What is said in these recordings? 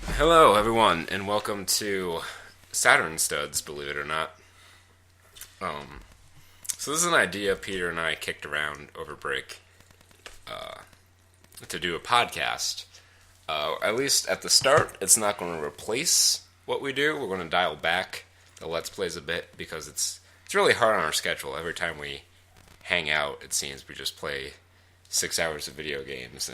Hello, everyone, and welcome to Saturn Studs, believe it or not. So this is an idea Peter and I kicked around over break to do a podcast. At least at the start, it's not going to replace what we do. We're going to dial back the Let's Plays a bit because it's really hard on our schedule. Every time we hang out, it seems we just play 6 hours of video games,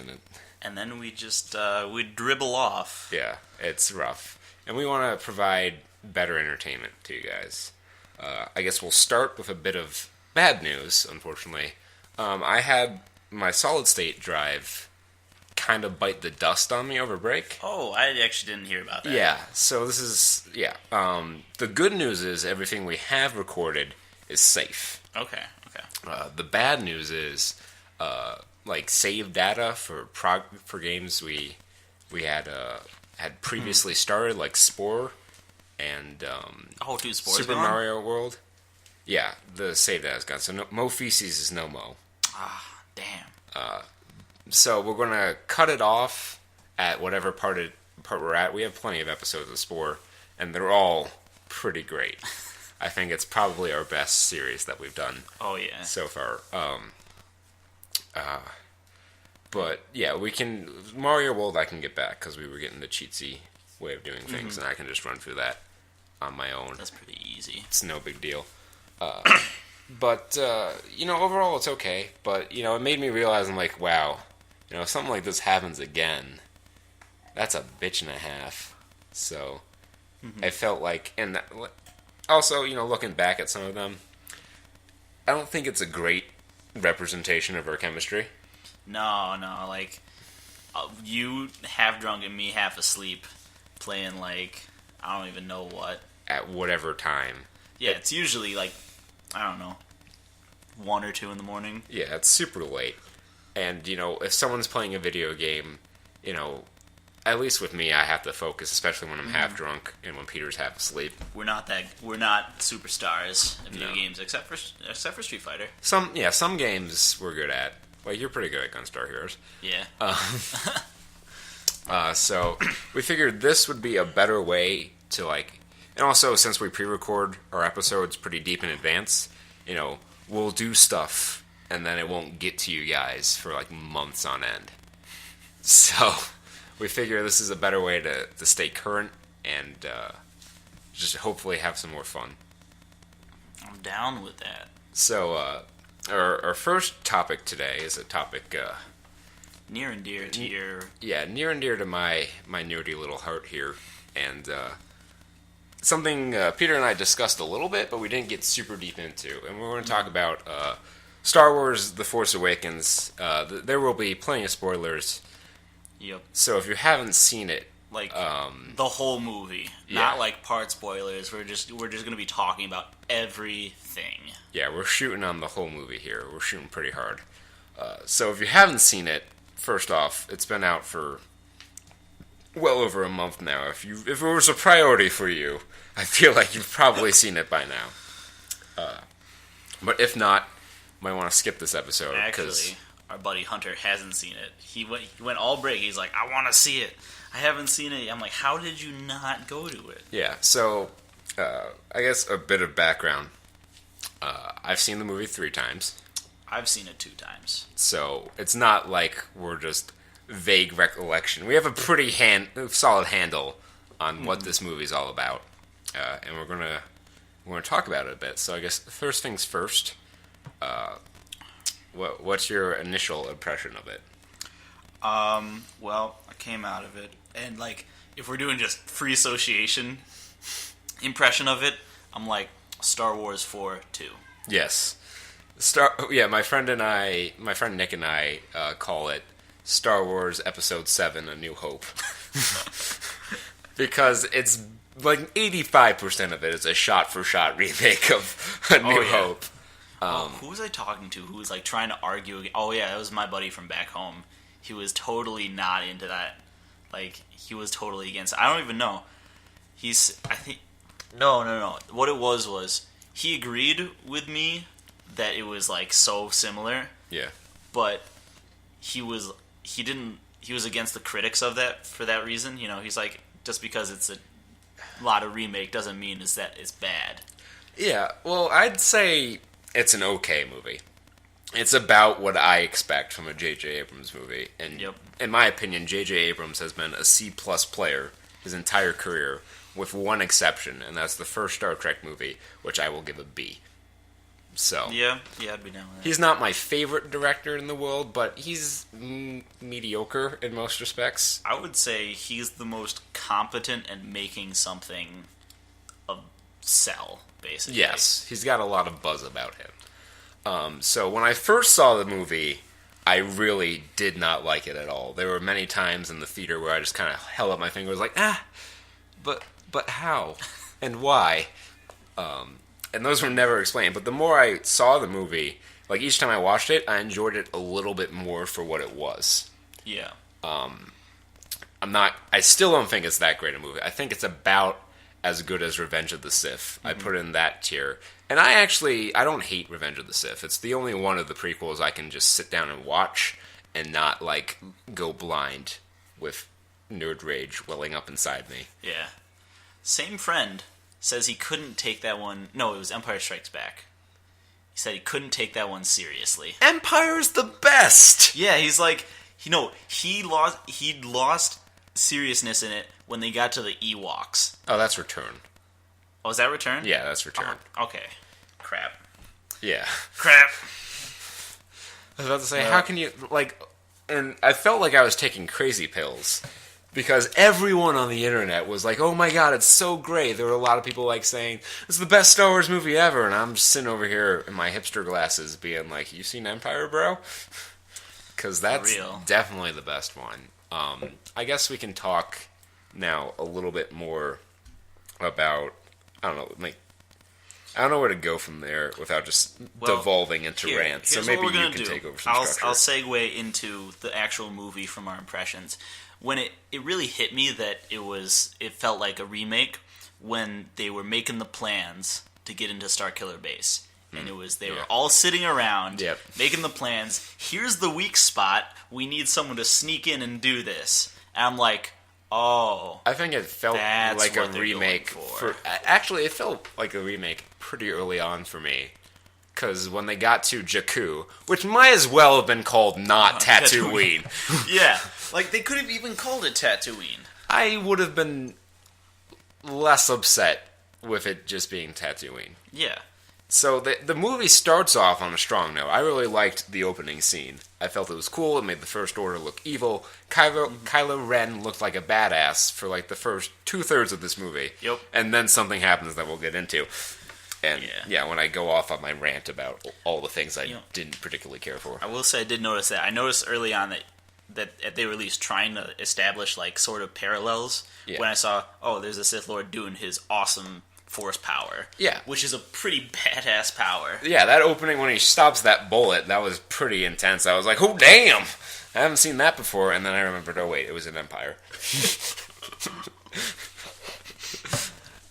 and then we just we dribble off. Yeah, it's rough. And we want to provide better entertainment to you guys. I guess we'll start with a bit of bad news, unfortunately. I had my solid-state drive kind of bite the dust on me over break. Oh, I actually didn't hear about that. Yeah, so this is... the good news is everything we have recorded is safe. Okay. The bad news is... save data for games we had previously started, like Spore and Spore's Super gone? Mario World. Yeah, the save data's gone. So Mo feces is no Mo. Ah, damn. So we're gonna cut it off at whatever part we're at. We have plenty of episodes of Spore, and they're all pretty great. I think it's probably our best series that we've done. Oh yeah. So far. But yeah, we can Mario World. I can get back because we were getting the cheatsy way of doing things, and I can just run through that on my own. That's pretty easy. It's no big deal. But overall it's okay. But it made me realize I'm like, wow, if something like this happens again, that's a bitch and a half. So I felt like, and also looking back at some of them, I don't think it's a great representation of our chemistry. No, like you half drunk and me half asleep, playing like I don't even know what At whatever time. Yeah, it's usually like I don't know, 1 or 2 in the morning. Yeah, it's super late. And if someone's playing a video game, at least with me, I have to focus, especially when I'm half drunk and when Peter's half asleep. We're not superstars in video games, except for Street Fighter. Some games we're good at. Like, you're pretty good at Gunstar Heroes. Yeah. So we figured this would be a better way to, and also since we pre-record our episodes pretty deep in advance, we'll do stuff and then it won't get to you guys for months on end. So we figure this is a better way to stay current and just hopefully have some more fun. I'm down with that. So our first topic today is a topic near and dear to your... Yeah, near and dear to my nerdy little heart here. And something Peter and I discussed a little bit, but we didn't get super deep into. And we're going to talk about Star Wars The Force Awakens. There will be plenty of spoilers. Yep. So if you haven't seen it... the whole movie. Yeah. Not part spoilers. We're just going to be talking about everything. Yeah, we're shooting on the whole movie here. We're shooting pretty hard. So if you haven't seen it, first off, it's been out for well over a month now. If it was a priority for you, I feel like you've probably seen it by now. But if not, you might want to skip this episode. Actually, our buddy Hunter hasn't seen it. He went all break. He's like, I want to see it. I haven't seen it. I'm like, how did you not go to it? Yeah, so I guess a bit of background. I've seen the movie 3 times. I've seen it 2 times. So it's not like we're just vague recollection. We have a pretty solid handle on what this movie's all about, and we're gonna talk about it a bit. So I guess first things first. What's your initial impression of it? Well, I came out of it, and if we're doing just free association impression of it, I'm like Star Wars 4 2. Yes. My friend Nick and I call it Star Wars Episode 7: A New Hope. Because it's 85% of it is a shot-for-shot remake of A New Hope. Who was I talking to who was trying to argue? Oh yeah, that was my buddy from back home. He was totally not into that. He was totally against it. I don't even know. No. What it was he agreed with me that it was so similar. Yeah. But he didn't he was against the critics of that for that reason. He's like, just because it's a lot of remake doesn't mean is that it's bad. Yeah, well, I'd say it's an okay movie. It's about what I expect from a J.J. Abrams movie. And in my opinion, J.J. Abrams has been a C-plus player his entire career, with one exception, and that's the first Star Trek movie, which I will give a B. So Yeah, I'd be down with that. He's not my favorite director in the world, but he's mediocre in most respects. I would say he's the most competent at making something sell, basically. Yes, he's got a lot of buzz about him. So when I first saw the movie, I really did not like it at all. There were many times in the theater where I just kind of held up my finger and was like, but how? And why? And those were never explained. But the more I saw the movie, like each time I watched it, I enjoyed it a little bit more for what it was. Yeah. I still don't think it's that great a movie. I think it's about as good as Revenge of the Sith. I put it in that tier. And I don't hate Revenge of the Sith. It's the only one of the prequels I can just sit down and watch and not, like, go blind with nerd rage welling up inside me. Yeah. Same friend says he couldn't take that one... No, it was Empire Strikes Back. He said he couldn't take that one seriously. Empire's the best! Yeah, he's like... he lost seriousness in it when they got to the Ewoks. Oh, that's Return. Oh, is that Return? Yeah, that's Return. Oh, okay. Crap. Yeah. Crap. I was about to say, how can you, like... And I felt like I was taking crazy pills. Because everyone on the internet was like, oh my god, it's so great. There were a lot of people like saying, it's the best Star Wars movie ever. And I'm just sitting over here in my hipster glasses being like, you seen Empire, bro? Because that's definitely the best one. I guess we can talk now a little bit more about, I don't know where to go from there without just devolving into rants. So maybe you can take over some structure. I'll segue into the actual movie from our impressions. When it really hit me that it felt like a remake when they were making the plans to get into Starkiller Base. And they were all sitting around making the plans. Here's the weak spot. We need someone to sneak in and do this. And I'm like, oh, I think it felt like a remake. Actually, it felt like a remake pretty early on for me. Because when they got to Jakku, which might as well have been called not Tatooine. Yeah, like they could have even called it Tatooine. I would have been less upset with it just being Tatooine. Yeah. So the movie starts off on a strong note. I really liked the opening scene. I felt it was cool. It made the First Order look evil. Kylo Ren looked like a badass for like the first 2/3 of this movie. Yep. And then something happens that we'll get into. And when I go off on my rant about all the things I didn't particularly care for. I will say I did notice that. I noticed early on that they were at least trying to establish like sort of parallels. Yeah. When I saw, there's a Sith Lord doing his awesome Force power. Yeah. Which is a pretty badass power. Yeah, that opening when he stops that bullet, that was pretty intense. I was like, oh, damn! I haven't seen that before. And then I remembered, oh, wait, it was in Empire.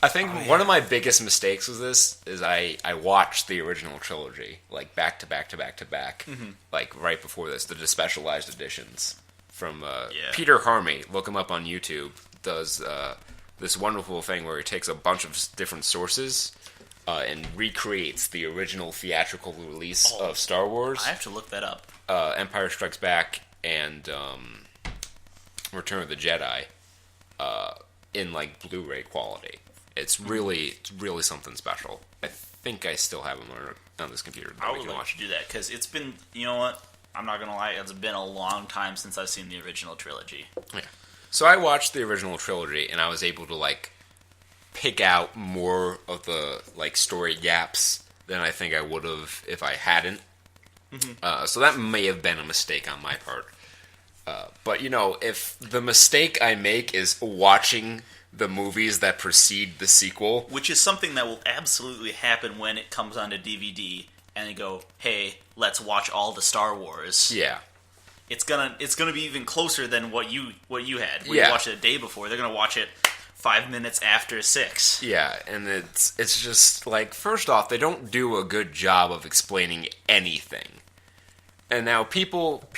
I think one of my biggest mistakes was I watched the original trilogy, like, back to back to back to back. Mm-hmm. Like, right before this, the specialized editions from Peter Harmey. Look him up on YouTube. Does... this wonderful thing where he takes a bunch of different sources and recreates the original theatrical release of Star Wars. I have to look that up. Empire Strikes Back and Return of the Jedi in like Blu-ray quality. It's really something special. I think I still have them on this computer. I would like to do that because it's been, you know what? I'm not gonna lie, it's been a long time since I've seen the original trilogy. Yeah. So I watched the original trilogy, and I was able to, like, pick out more of the, like, story gaps than I think I would have if I hadn't. Mm-hmm. So that may have been a mistake on my part. But, if the mistake I make is watching the movies that precede the sequel... Which is something that will absolutely happen when it comes onto DVD, and they go, hey, let's watch all the Star Wars. Yeah. It's gonna be even closer than what you had. You watched it a day before. They're gonna watch it 5 minutes after 6. Yeah, and it's just like, first off, they don't do a good job of explaining anything. And now people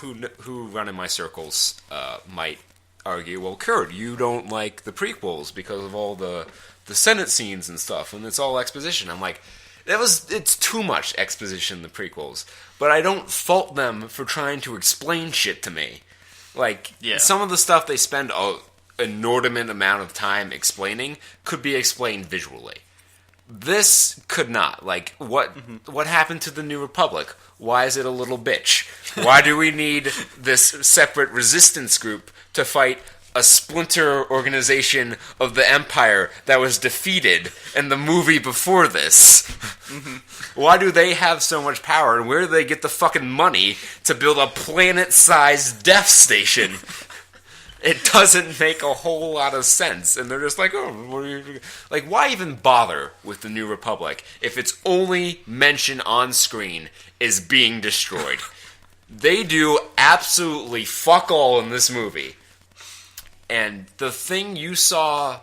who run in my circles might argue, well, Kurt, you don't like the prequels because of all the Senate scenes and stuff, and it's all exposition. I'm like, it's too much exposition in the prequels, but I don't fault them for trying to explain shit to me. Like, some of the stuff they spend an inordinate amount of time explaining could be explained visually. This could not. Like, what happened to the New Republic? Why is it a little bitch? Why do we need this separate resistance group to fight a splinter organization of the Empire that was defeated in the movie before this? Why do they have so much power, and where do they get the fucking money to build a planet-sized Death Station? It doesn't make a whole lot of sense, and they're just like, oh, what are you... Like, why even bother with the New Republic if its only mention on screen is being destroyed? They do absolutely fuck all in this movie. And the thing you saw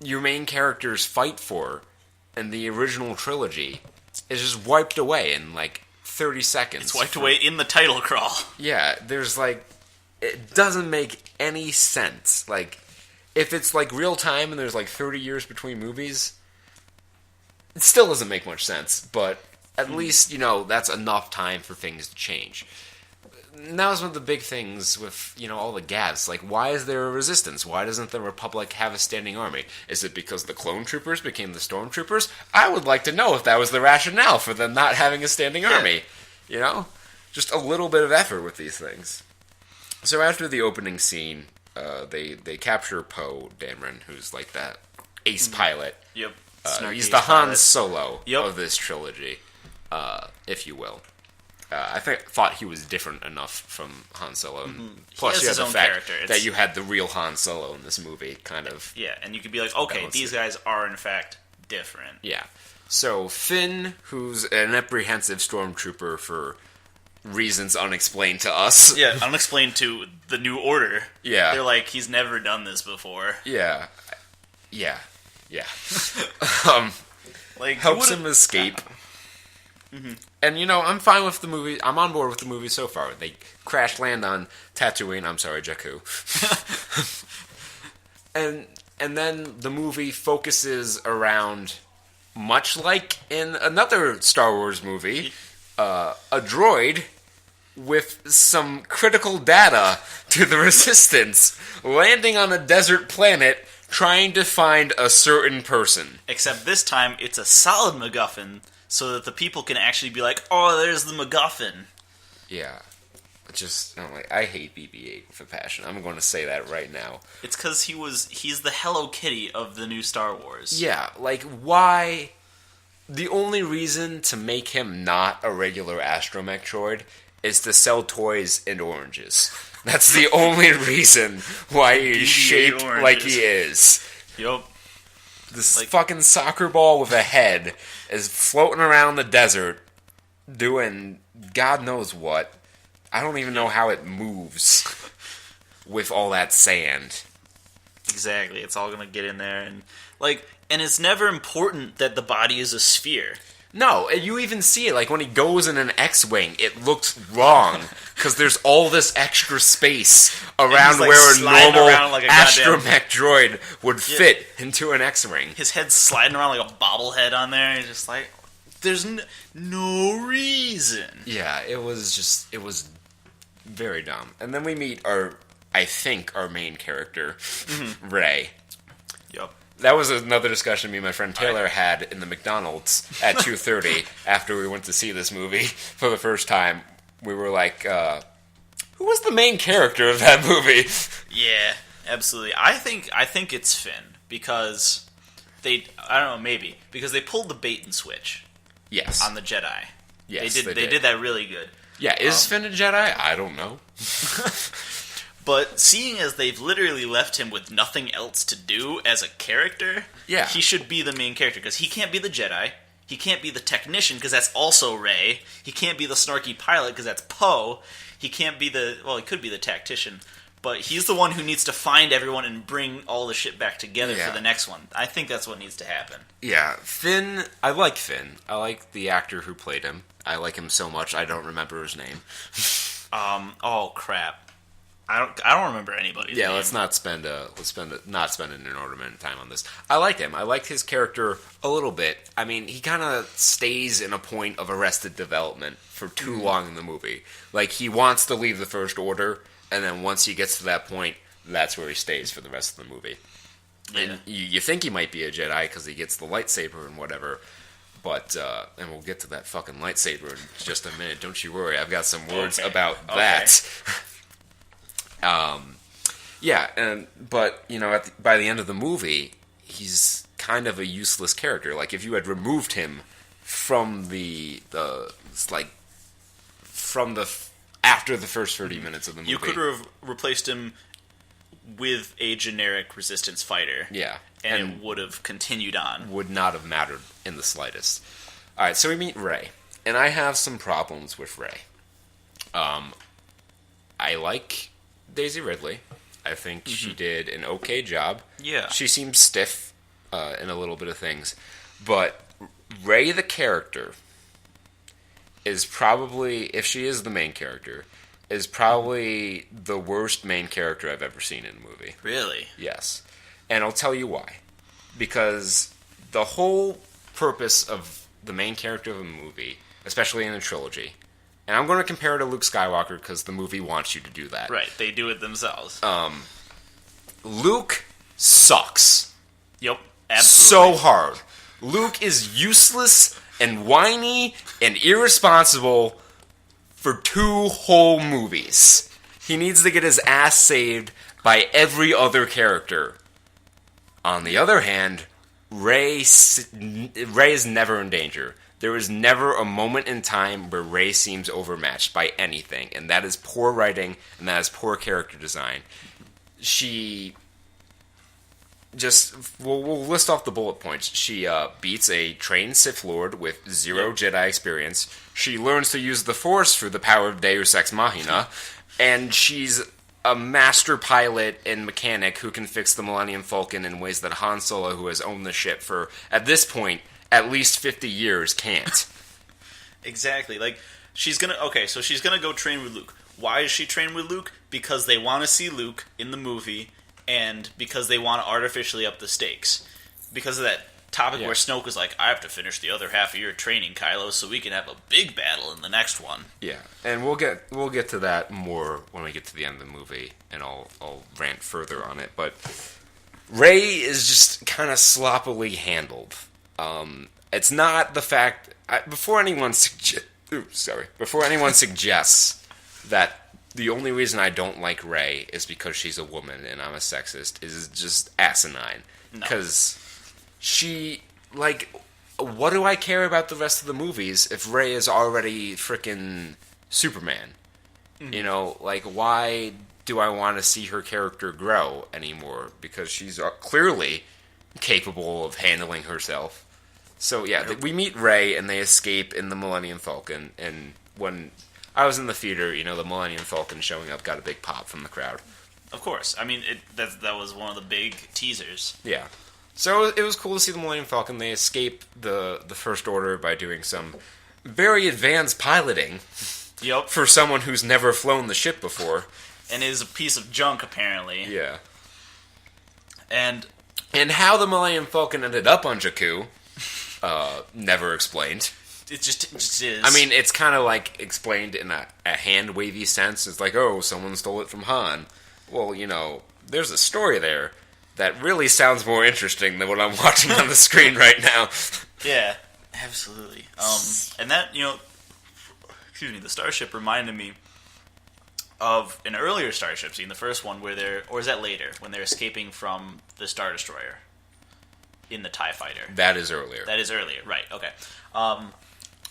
your main characters fight for in the original trilogy is just wiped away in, like, 30 seconds. It's wiped away in the title crawl. Yeah, there's, like... It doesn't make any sense. Like, if it's, like, real time and there's, like, 30 years between movies, it still doesn't make much sense. But at least, you know, that's enough time for things to change. And that was one of the big things with, you know, all the gaps. Like, why is there a resistance? Why doesn't the Republic have a standing army? Is it because the clone troopers became the stormtroopers? I would like to know if that was the rationale for them not having a standing army. You know? Just a little bit of effort with these things. So after the opening scene, they capture Poe Dameron, who's like that ace pilot. Yep. He's the Han Solo of this trilogy, if you will. I thought he was different enough from Han Solo. Plus, you have the fact that you had the real Han Solo in this movie, kind of. Yeah, and you could be like, okay, these guys are in fact different. Yeah. So Finn, who's an apprehensive stormtrooper for reasons unexplained to us. Yeah, unexplained to the New Order. Yeah. They're like, he's never done this before. Yeah. Like, helps him escape. And, you know, I'm fine with the movie. I'm on board with the movie so far. They crash land on Tatooine. I'm sorry, Jakku. and then the movie focuses around, much like in another Star Wars movie, a droid with some critical data to the Resistance landing on a desert planet trying to find a certain person. Except this time it's a solid MacGuffin so that the people can actually be like, oh, there's the MacGuffin. Yeah. I hate BB-8 with a passion. I'm going to say that right now. It's because he's the Hello Kitty of the new Star Wars. Yeah, like, why... The only reason to make him not a regular astromech droid is to sell toys and oranges. That's the only reason why he's shaped oranges. Like he is. Yup. This fucking soccer ball with a head is floating around the desert doing God knows what. I don't even know how it moves with all that sand. Exactly. It's all going to get in there and... And it's never important that the body is a sphere. No, you even see it, like, when he goes in an X-Wing, it looks wrong, because there's all this extra space around where a normal astromech droid would fit into an X-Wing. His head's sliding around like a bobblehead on there, and you're just like, there's no reason. Yeah, it was very dumb. And then we meet our main character, Rey. Yep. That was another discussion me and my friend Taylor had in the McDonald's at 2:30 after we went to see this movie for the first time. We were like, who was the main character of that movie? Yeah, absolutely. I think it's Finn because I don't know, maybe because they pulled the bait and switch. Yes. On the Jedi. Yes, they did that really good. Yeah, is Finn a Jedi? I don't know. But seeing as they've literally left him with nothing else to do as a character, he should be the main character, because he can't be the Jedi, he can't be the technician, because that's also Rey, he can't be the snarky pilot, because that's Poe, he can't be he could be the tactician, but he's the one who needs to find everyone and bring all the shit back together for the next one. I think that's what needs to happen. Yeah, Finn. I like Finn. I like the actor who played him. I like him so much. I don't remember his name. Oh crap. I don't remember anybody's name. Let's not spend an inordinate time on this. I liked him. I liked his character a little bit. I mean, he kind of stays in a point of Arrested Development for too long in the movie. Like, he wants to leave the First Order, and then once he gets to that point, that's where he stays for the rest of the movie. Yeah. And you think he might be a Jedi because he gets the lightsaber and whatever. But, and we'll get to that fucking lightsaber in just a minute. Don't you worry. I've got some words about that. But you know, by the end of the movie, he's kind of a useless character. Like, if you had removed him from after the first 30 minutes of the movie, you could have replaced him with a generic Resistance fighter. Yeah, and it would have continued on. Would not have mattered in the slightest. All right, so we meet Rey, and I have some problems with Rey. I like Daisy Ridley. I think she did an okay job. Yeah. She seems stiff in a little bit of things. But Rey the character is probably, if she is the main character, is probably the worst main character I've ever seen in a movie. Really? Yes. And I'll tell you why. Because the whole purpose of the main character of a movie, especially in a trilogy, and I'm going to compare it to Luke Skywalker because the movie wants you to do that. Right, they do it themselves. Luke sucks. Yep, absolutely. So hard. Luke is useless and whiny and irresponsible for 2 whole movies. He needs to get his ass saved by every other character. On the other hand, Rey is never in danger. There is never a moment in time where Rey seems overmatched by anything, and that is poor writing, and that is poor character design. She just... We'll list off the bullet points. She beats a trained Sith Lord with 0 Jedi experience. She learns to use the Force through the power of Deus Ex Machina, and she's a master pilot and mechanic who can fix the Millennium Falcon in ways that Han Solo, who has owned the ship for, at this point, at least 50 years, can't. Exactly. Like, she's gonna go train with Luke. Why is she train with Luke? Because they want to see Luke in the movie, and because they want to artificially up the stakes. Because of that topic where Snoke was like, I have to finish the other half of your training, Kylo, so we can have a big battle in the next one. Yeah, and we'll get to that more when we get to the end of the movie, and I'll rant further on it. But Rey is just kind of sloppily handled. It's not the fact... Before anyone suggests that the only reason I don't like Rey is because she's a woman and I'm a sexist is just asinine. Because she... Like, what do I care about the rest of the movies if Rey is already frickin' Superman? Mm-hmm. You know, like, why do I want to see her character grow anymore? Because she's clearly capable of handling herself. So, yeah, we meet Rey, and they escape in the Millennium Falcon, and when I was in the theater, you know, the Millennium Falcon showing up got a big pop from the crowd. Of course. I mean, that was one of the big teasers. Yeah. So, it was cool to see the Millennium Falcon. They escape the First Order by doing some very advanced piloting. Yep. For someone who's never flown the ship before. And is a piece of junk, apparently. Yeah. And how the Millennium Falcon ended up on Jakku... never explained. It just is. I mean, it's kind of like explained in a hand-wavy sense. It's like, oh, someone stole it from Han. Well, you know, there's a story there that really sounds more interesting than what I'm watching on the screen right now. Yeah, absolutely. And that, you know, the starship reminded me of an earlier starship scene, the first one where or is that later, when they're escaping from the Star Destroyer? In the TIE Fighter. That is earlier. Right, okay.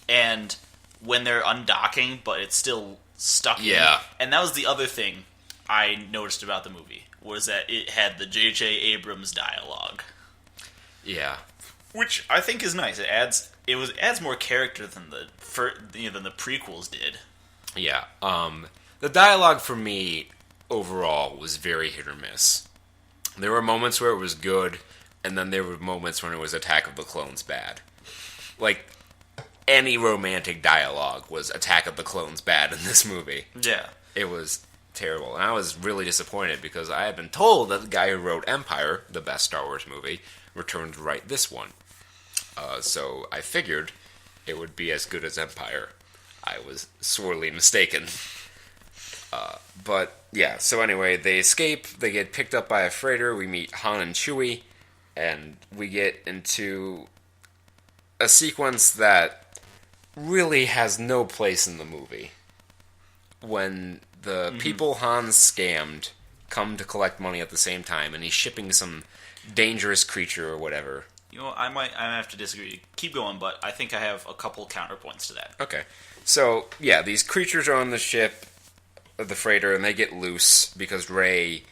And when they're undocking, but it's still stuck in. And that was the other thing I noticed about the movie, was that it had the J.J. Abrams dialogue. Yeah. Which I think is nice. It adds more character than the prequels did. Yeah. The dialogue for me overall was very hit or miss. There were moments where it was good, and then there were moments when it was Attack of the Clones bad. Like, any romantic dialogue was Attack of the Clones bad in this movie. Yeah. It was terrible. And I was really disappointed because I had been told that the guy who wrote Empire, the best Star Wars movie, returned to write this one. So I figured it would be as good as Empire. I was sorely mistaken. But, yeah, so anyway, they escape, they get picked up by a freighter, we meet Han and Chewie, and we get into a sequence that really has no place in the movie. When the people Han scammed come to collect money at the same time, and he's shipping some dangerous creature or whatever. You know, I might have to disagree. Keep going, but I think I have a couple counterpoints to that. Okay. So, yeah, these creatures are on the ship, the freighter, and they get loose because Rey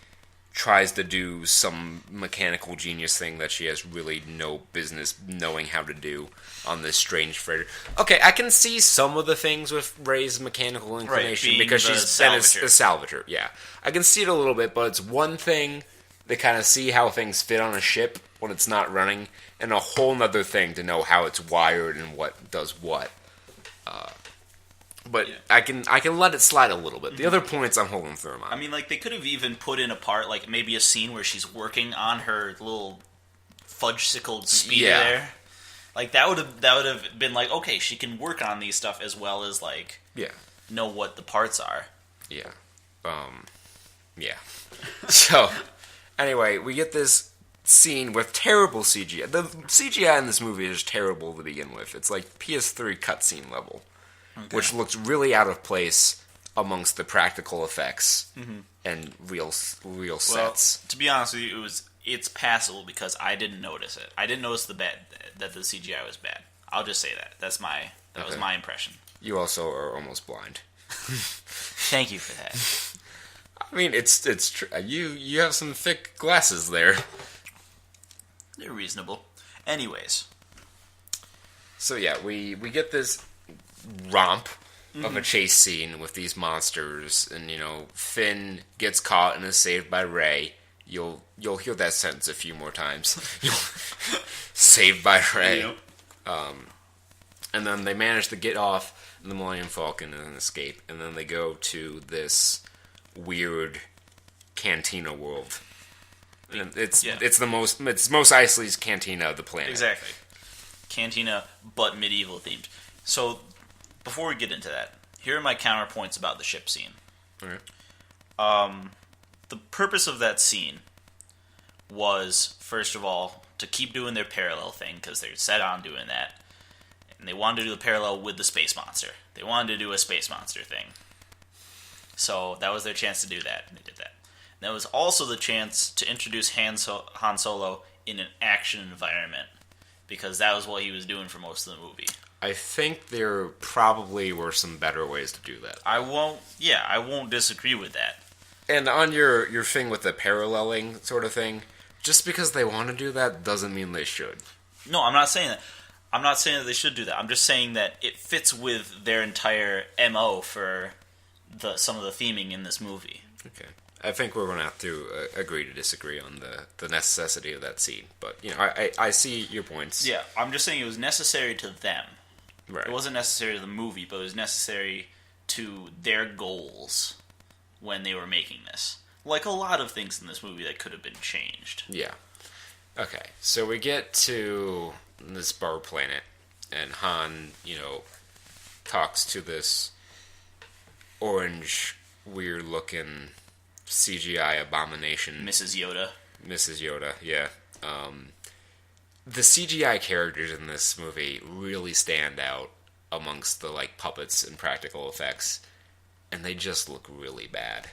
tries to do some mechanical genius thing that she has really no business knowing how to do on this strange freighter. Okay, I can see some of the things with Rey's mechanical inclination because she's been a salvager. Yeah, I can see it a little bit, but it's one thing to kind of see how things fit on a ship when it's not running, and a whole nother thing to know how it's wired and what does what. But yeah. I can let it slide a little bit. The other points I'm holding firm on. I mean, like, they could have even put in a part, like, maybe a scene where she's working on her little fudge-sickled speeder there. Like, that would have been like, okay, she can work on these stuff as well as, like, know what the parts are. Yeah. Yeah. So, anyway, we get this scene with terrible CGI. The CGI in this movie is terrible to begin with. It's like PS3 cutscene level. Okay. Which looks really out of place amongst the practical effects and real sets. Well, to be honest with you, it's passable because I didn't notice it. I didn't notice that the CGI was bad. I'll just say that. That was my impression. You also are almost blind. Thank you for that. I mean, it's true. You have some thick glasses there. They're reasonable. Anyways. So yeah, we get this romp of a chase scene with these monsters, and Finn gets caught and is saved by Rey. You'll hear that sentence a few more times. Saved by Rey. Yep. And then they manage to get off the Millennium Falcon and escape, and then they go to this weird cantina world. And it's Mos Eisley's cantina of the planet. Exactly. Cantina, but medieval themed. So, before we get into that, here are my counterpoints about the ship scene. Okay. The purpose of that scene was, first of all, to keep doing their parallel thing, because they're set on doing that. And they wanted to do the parallel with the space monster. They wanted to do a space monster thing. So, that was their chance to do that, and they did that. And that was also the chance to introduce Han Solo in an action environment, because that was what he was doing for most of the movie. I think there probably were some better ways to do that. I won't disagree with that. And on your thing with the paralleling sort of thing, just because they want to do that doesn't mean they should. No, I'm not saying that. I'm not saying that they should do that. I'm just saying that it fits with their entire MO for some of the theming in this movie. Okay. I think we're going to have to agree to disagree on the necessity of that scene. But, I see your points. Yeah, I'm just saying it was necessary to them. Right. It wasn't necessary to the movie, but it was necessary to their goals when they were making this. Like a lot of things in this movie that could have been changed. Yeah. Okay, so we get to this bar planet, and Han, talks to this orange, weird-looking CGI abomination. Mrs. Yoda, yeah. The CGI characters in this movie really stand out amongst the puppets and practical effects, and they just look really bad.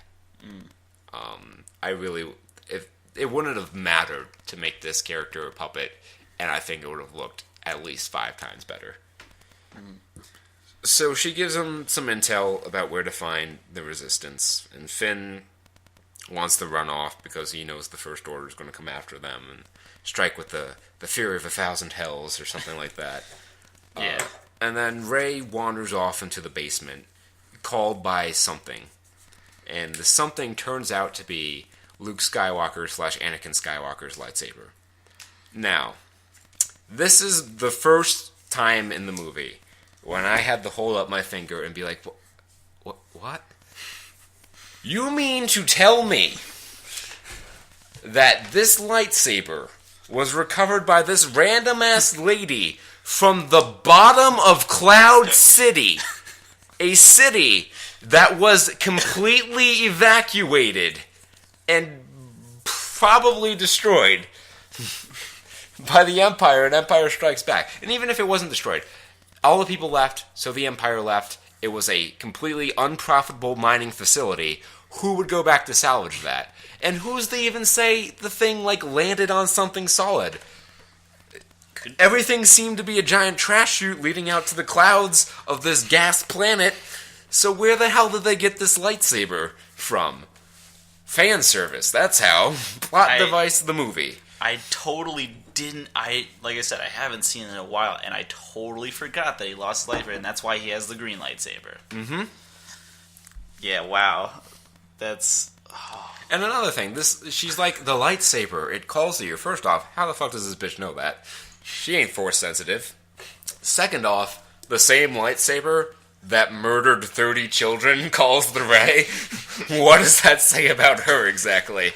If it wouldn't have mattered to make this character a puppet, and I think it would have looked at least 5 times better. So she gives him some intel about where to find the Resistance, and Finn wants to run off because he knows the First Order is going to come after them and strike with the fury of 1,000 hells or something like that. Yeah. And then Rey wanders off into the basement, called by something. and the something turns out to be Luke Skywalker / Anakin Skywalker's lightsaber. Now, this is the first time in the movie when I had to hold up my finger and be like, what? You mean to tell me that this lightsaber was recovered by this random-ass lady from the bottom of Cloud City, a city that was completely evacuated and probably destroyed by the Empire and Empire Strikes Back. And even if it wasn't destroyed, all the people left, so the Empire left. It was a completely unprofitable mining facility. Who would go back to salvage that? And who's to even say the thing, landed on something solid? Everything seemed to be a giant trash chute leading out to the clouds of this gas planet. So where the hell did they get this lightsaber from? Fan service, that's how. Plot device of the movie. I totally didn't. Like I said, I haven't seen it in a while, and I totally forgot that he lost his lightsaber, and that's why he has the green lightsaber. Mm-hmm. Yeah, wow. That's... Oh. And another thing, she's like, the lightsaber, it calls to you. First off, how the fuck does this bitch know that? She ain't force sensitive. Second off, the same lightsaber that murdered 30 children calls the Rey. What does that say about her exactly?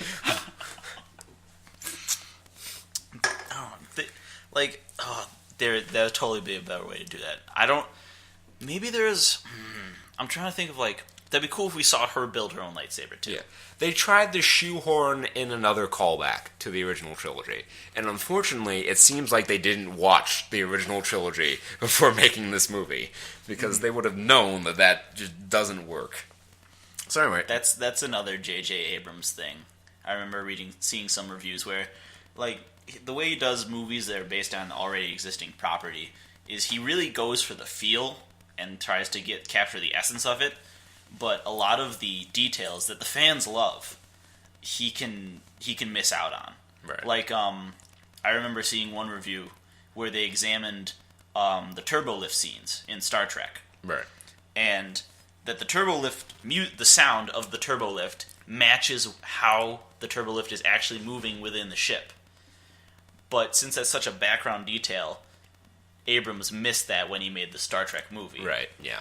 There would totally be a better way to do that. Maybe there's... I'm trying to think of, that'd be cool if we saw her build her own lightsaber, too. Yeah. They tried to shoehorn in another callback to the original trilogy. And unfortunately, it seems like they didn't watch the original trilogy before making this movie. Because they would have known that just doesn't work. So anyway. That's another J.J. Abrams thing. I remember seeing some reviews where, the way he does movies that are based on already existing property is he really goes for the feel and tries to capture the essence of it. But a lot of the details that the fans love, he can miss out on. Right. I remember seeing one review where they examined the turbo lift scenes in Star Trek. Right. And that the turbo lift, the sound of the turbo lift matches how the turbo lift is actually moving within the ship. But since that's such a background detail, Abrams missed that when he made the Star Trek movie. Right, yeah.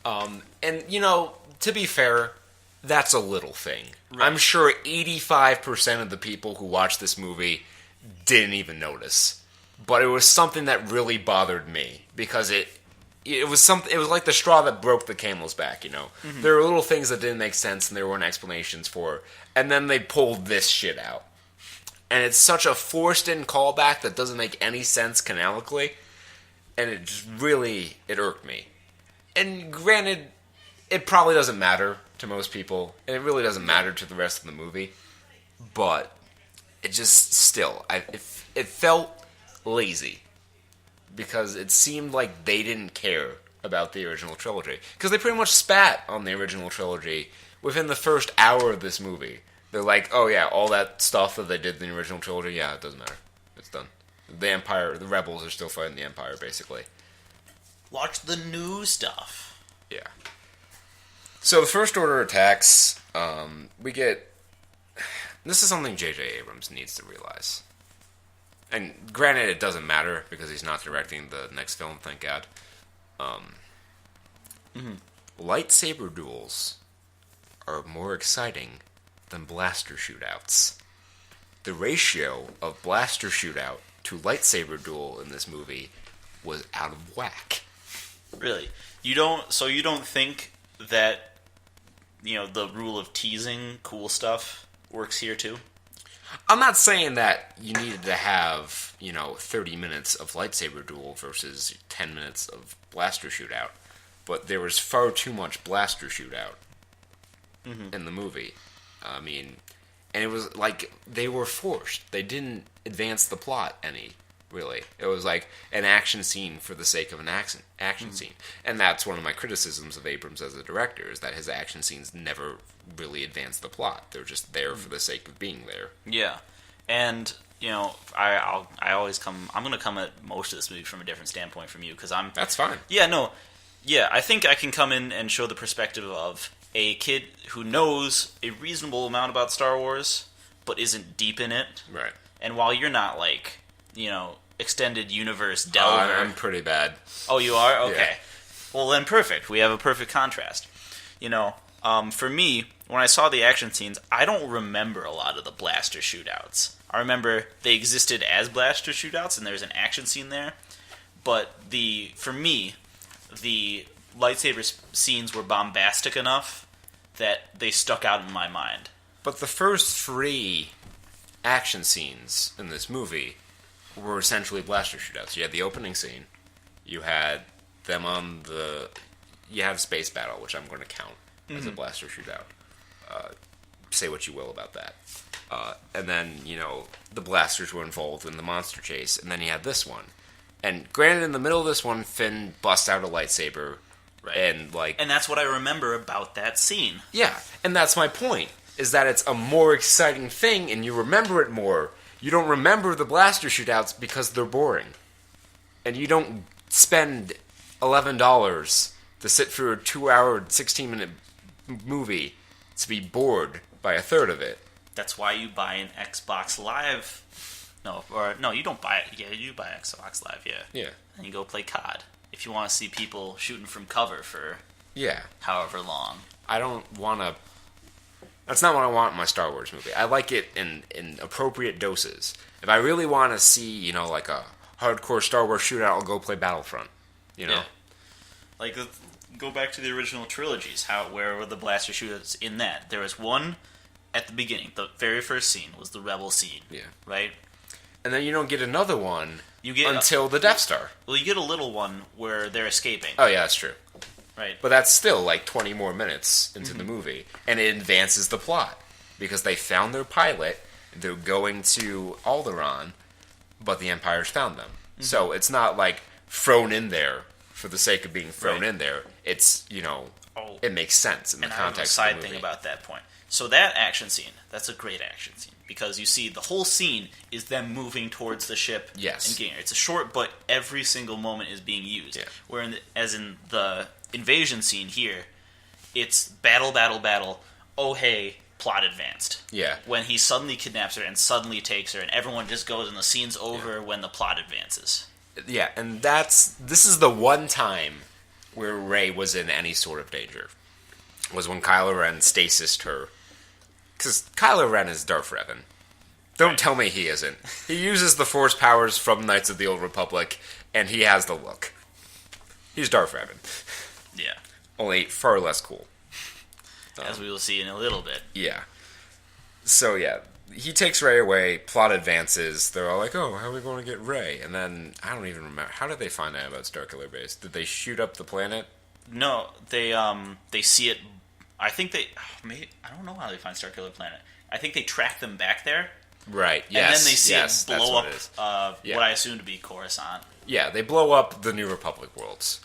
And, to be fair, that's a little thing. Right. I'm sure 85% of the people who watched this movie didn't even notice. But it was something that really bothered me. Because it was like the straw that broke the camel's back, Mm-hmm. There were little things that didn't make sense and there weren't explanations for. And then they pulled this shit out. And it's such a forced-in callback that doesn't make any sense canonically. And it just really, it irked me. And granted, it probably doesn't matter to most people. And it really doesn't matter to the rest of the movie. But it just, still, it felt lazy. Because it seemed like they didn't care about the original trilogy. Because they pretty much spat on the original trilogy within the first hour of this movie. They're like, oh yeah, all that stuff that they did in the original trilogy, yeah, it doesn't matter. It's done. The Empire, the rebels are still fighting the Empire, basically. Watch the new stuff. Yeah. So the First Order attacks, we get... This is something J.J. Abrams needs to realize. And granted, it doesn't matter, because he's not directing the next film, thank God. Lightsaber duels are more exciting than blaster shootouts. The ratio of blaster shootout to lightsaber duel in this movie was out of whack. Really? You don't think that, the rule of teasing cool stuff works here too? I'm not saying that you needed to have, 30 minutes of lightsaber duel versus 10 minutes of blaster shootout, but there was far too much blaster shootout in the movie. I mean, and it was like they were forced. They didn't advance the plot any, really. It was like an action scene for the sake of an action scene. And that's one of my criticisms of Abrams as a director, is that his action scenes never really advance the plot. They're just there for the sake of being there. Yeah. And, I'm going to come at most of this movie from a different standpoint from you, because That's fine. Yeah, no. Yeah, I think I can come in and show the perspective of a kid who knows a reasonable amount about Star Wars, but isn't deep in it. Right. And while you're not like, extended universe delver. I'm pretty bad. Oh, you are? Okay. Yeah. Well, then perfect. We have a perfect contrast. For me, when I saw the action scenes, I don't remember a lot of the blaster shootouts. I remember they existed as blaster shootouts, and there's an action scene there. But for me, the lightsaber scenes were bombastic enough that they stuck out in my mind. But the first 3 action scenes in this movie were essentially blaster shootouts. You had the opening scene. You had them on the... You have space battle, which I'm going to count as a blaster shootout. Say what you will about that. And then, the blasters were involved in the monster chase. And then you had this one. And granted, in the middle of this one, Finn busts out a lightsaber. Right. And that's what I remember about that scene. Yeah, and that's my point, is that it's a more exciting thing, and you remember it more. You don't remember the blaster shootouts because they're boring. And you don't spend $11 to sit through a 2-hour, 16-minute movie to be bored by a third of it. That's why you buy an Xbox Live. No, you don't buy it. Yeah, you buy Xbox Live, yeah. Yeah. And you go play COD. If you want to see people shooting from cover for yeah, however long. I don't want to... That's not what I want in my Star Wars movie. I like it in appropriate doses. If I really want to see, like a hardcore Star Wars shootout, I'll go play Battlefront. Yeah. Like, go back to the original trilogies. Where were the blaster shootouts in that? There was one at the beginning. The very first scene was the Rebel scene. Yeah. Right? And then you don't get another one until the Death Star. Well, you get a little one where they're escaping. Oh, yeah, that's true. Right. But that's still like 20 more minutes into the movie. And it advances the plot. Because they found their pilot, they're going to Alderaan, but the Empire's found them. So it's not like thrown in there for the sake of being thrown in there. It's, it makes sense in the context of the movie. And I have a side thing about that point. So that action scene, that's a great action scene. Because you see, the whole scene is them moving towards the ship. Yes. And getting it. It's a short, but every single moment is being used. Yeah. Where, as in the invasion scene here, it's battle, battle, battle. Oh, hey, plot advanced. Yeah. When he suddenly kidnaps her and suddenly takes her, and everyone just goes and the scene's over when the plot advances. Yeah, and this is the one time where Rey was in any sort of danger. Was when Kylo Ren stasised her. Because Kylo Ren is Darth Revan. Don't tell me he isn't. He uses the Force powers from Knights of the Old Republic, and he has the look. He's Darth Revan. Yeah. Only far less cool. As we will see in a little bit. Yeah. So, yeah. He takes Rey away, plot advances. They're all like, oh, how are we going to get Rey? And then, I don't even remember. How did they find out about Starkiller Base? Did they shoot up the planet? No, they see it. I think I don't know how they find Starkiller Planet. I think they track them back there. Right, yes. And then they see it blow up what I assume to be Coruscant. Yeah, they blow up the New Republic worlds.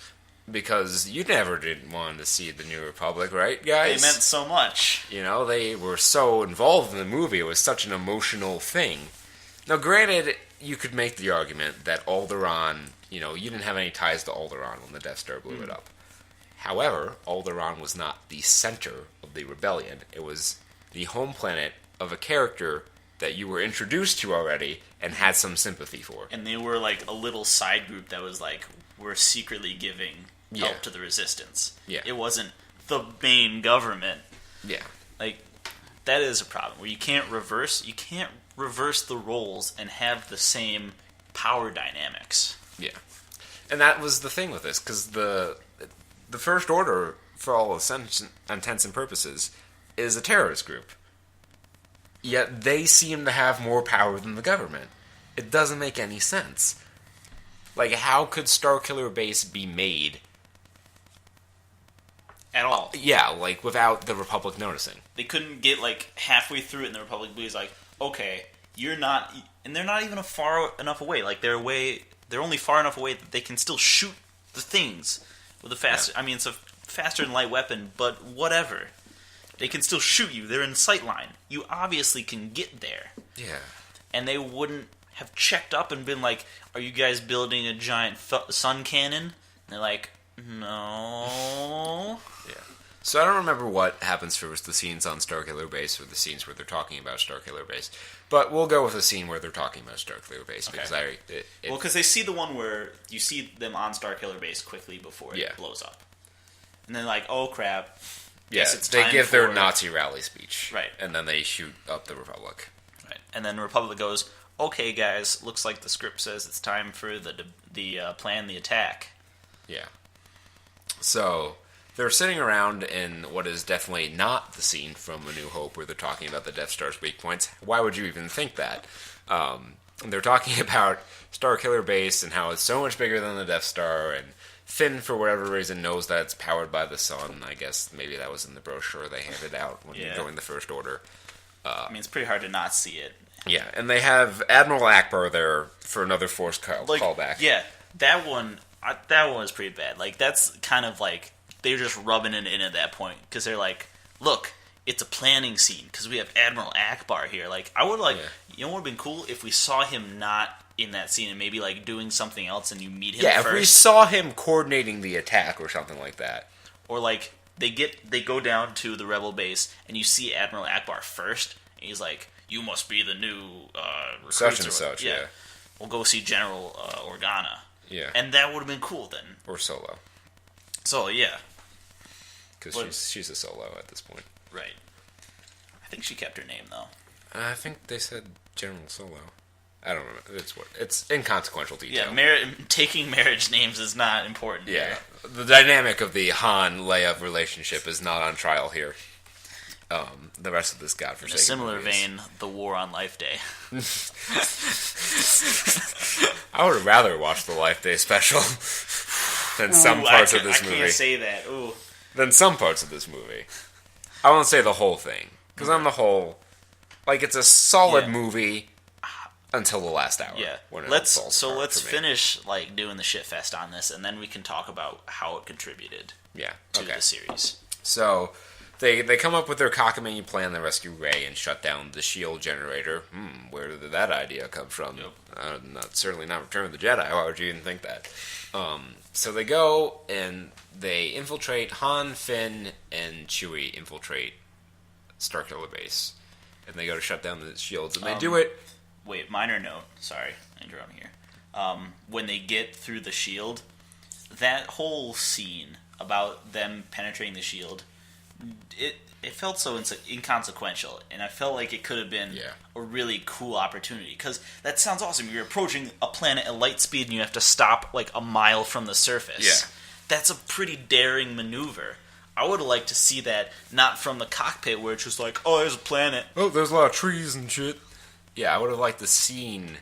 Because you never didn't want to see the New Republic, right, guys? They meant so much. They were so involved in the movie. It was such an emotional thing. Now, granted, you could make the argument that Alderaan, you didn't have any ties to Alderaan when the Death Star blew it up. However, Alderaan was not the center of the rebellion. It was the home planet of a character that you were introduced to already and had some sympathy for. And they were like a little side group that was like, we're secretly giving help to the Resistance. Yeah. It wasn't the main government. Yeah. Like, that is a problem where you can't reverse the roles and have the same power dynamics. Yeah. And that was the thing with this, because the First Order, for all intents and purposes, is a terrorist group. Yet they seem to have more power than the government. It doesn't make any sense. Like, how could Starkiller Base be made? At all. Yeah, like, without the Republic noticing. They couldn't get, like, halfway through it and the Republic was like, okay, you're not... And they're not even far enough away. Like, they're only far enough away that they can still shoot the things with a faster... Yeah. I mean, it's a faster than light weapon, but whatever. They can still shoot you. They're in sight line. You obviously can get there. Yeah. And they wouldn't have checked up and been like, are you guys building a giant sun cannon? And they're like, no. Yeah. So I don't remember what happens for the scenes on Starkiller Base or the scenes where they're talking about Starkiller Base, but we'll go with the scene where they're talking about Starkiller Base because because they see the one where you see them on Starkiller Base quickly before it blows up, and then like, oh crap, they give their Nazi rally speech, right, and then they shoot up the Republic, right, and then the Republic goes, okay guys, looks like the script says it's time for the plan the attack. Yeah. So they're sitting around in what is definitely not the scene from A New Hope where they're talking about the Death Star's weak points. Why would you even think that? They're talking about Starkiller Base and how it's so much bigger than the Death Star, and Finn, for whatever reason, knows that it's powered by the sun. I guess maybe that was in the brochure they handed out when you joined the First Order. I mean, it's pretty hard to not see it. Yeah, and they have Admiral Akbar there for another force callback. Yeah, that one was pretty bad. Like, that's kind of like they're just rubbing it in at that point because they're like, look, it's a planning scene because we have Admiral Akbar here. Like, I would you know what would have been cool if we saw him not in that scene and maybe like doing something else and you meet him first. If we saw him coordinating the attack or something like that. Or like they go down to the rebel base and you see Admiral Akbar first and he's like, you must be the new recruits such and such, yeah. We'll go see General Organa. Yeah. And that would have been cool then. Or Solo. Solo, yeah. Because she's a Solo at this point. Right. I think she kept her name, though. I think they said General Solo. I don't know. It's inconsequential detail. Yeah, taking marriage names is not important. Yeah. Here. The dynamic of the Han-Leia relationship is not on trial here. The rest of this godforsaken In a similar movie vein, the War on Life Day. I would rather watch the Life Day special than some parts of this movie. I can't say that. Ooh. Than some parts of this movie. I won't say the whole thing. Because on the whole, like, it's a solid movie until the last hour. Yeah. When let's finish like doing the shit fest on this, and then we can talk about how it contributed to the series. So they come up with their cockamamie plan to rescue Rey and shut down the shield generator. Where did that idea come from? Yep. Certainly not Return of the Jedi. Why would you even think that? So they go and they infiltrate. Han, Finn, and Chewie infiltrate Starkiller Base, and they go to shut down the shields, and they do it. Wait, minor note. Sorry, interrupting here. When they get through the shield, that whole scene about them penetrating the shield, it felt so inconsequential, and I felt like it could have been a really cool opportunity, because that sounds awesome. You're approaching a planet at light speed, and you have to stop like a mile from the surface. Yeah. That's a pretty daring maneuver. I would have liked to see that, not from the cockpit, where it's just like, oh, there's a planet. Oh, there's a lot of trees and shit. Yeah, I would have liked the scene,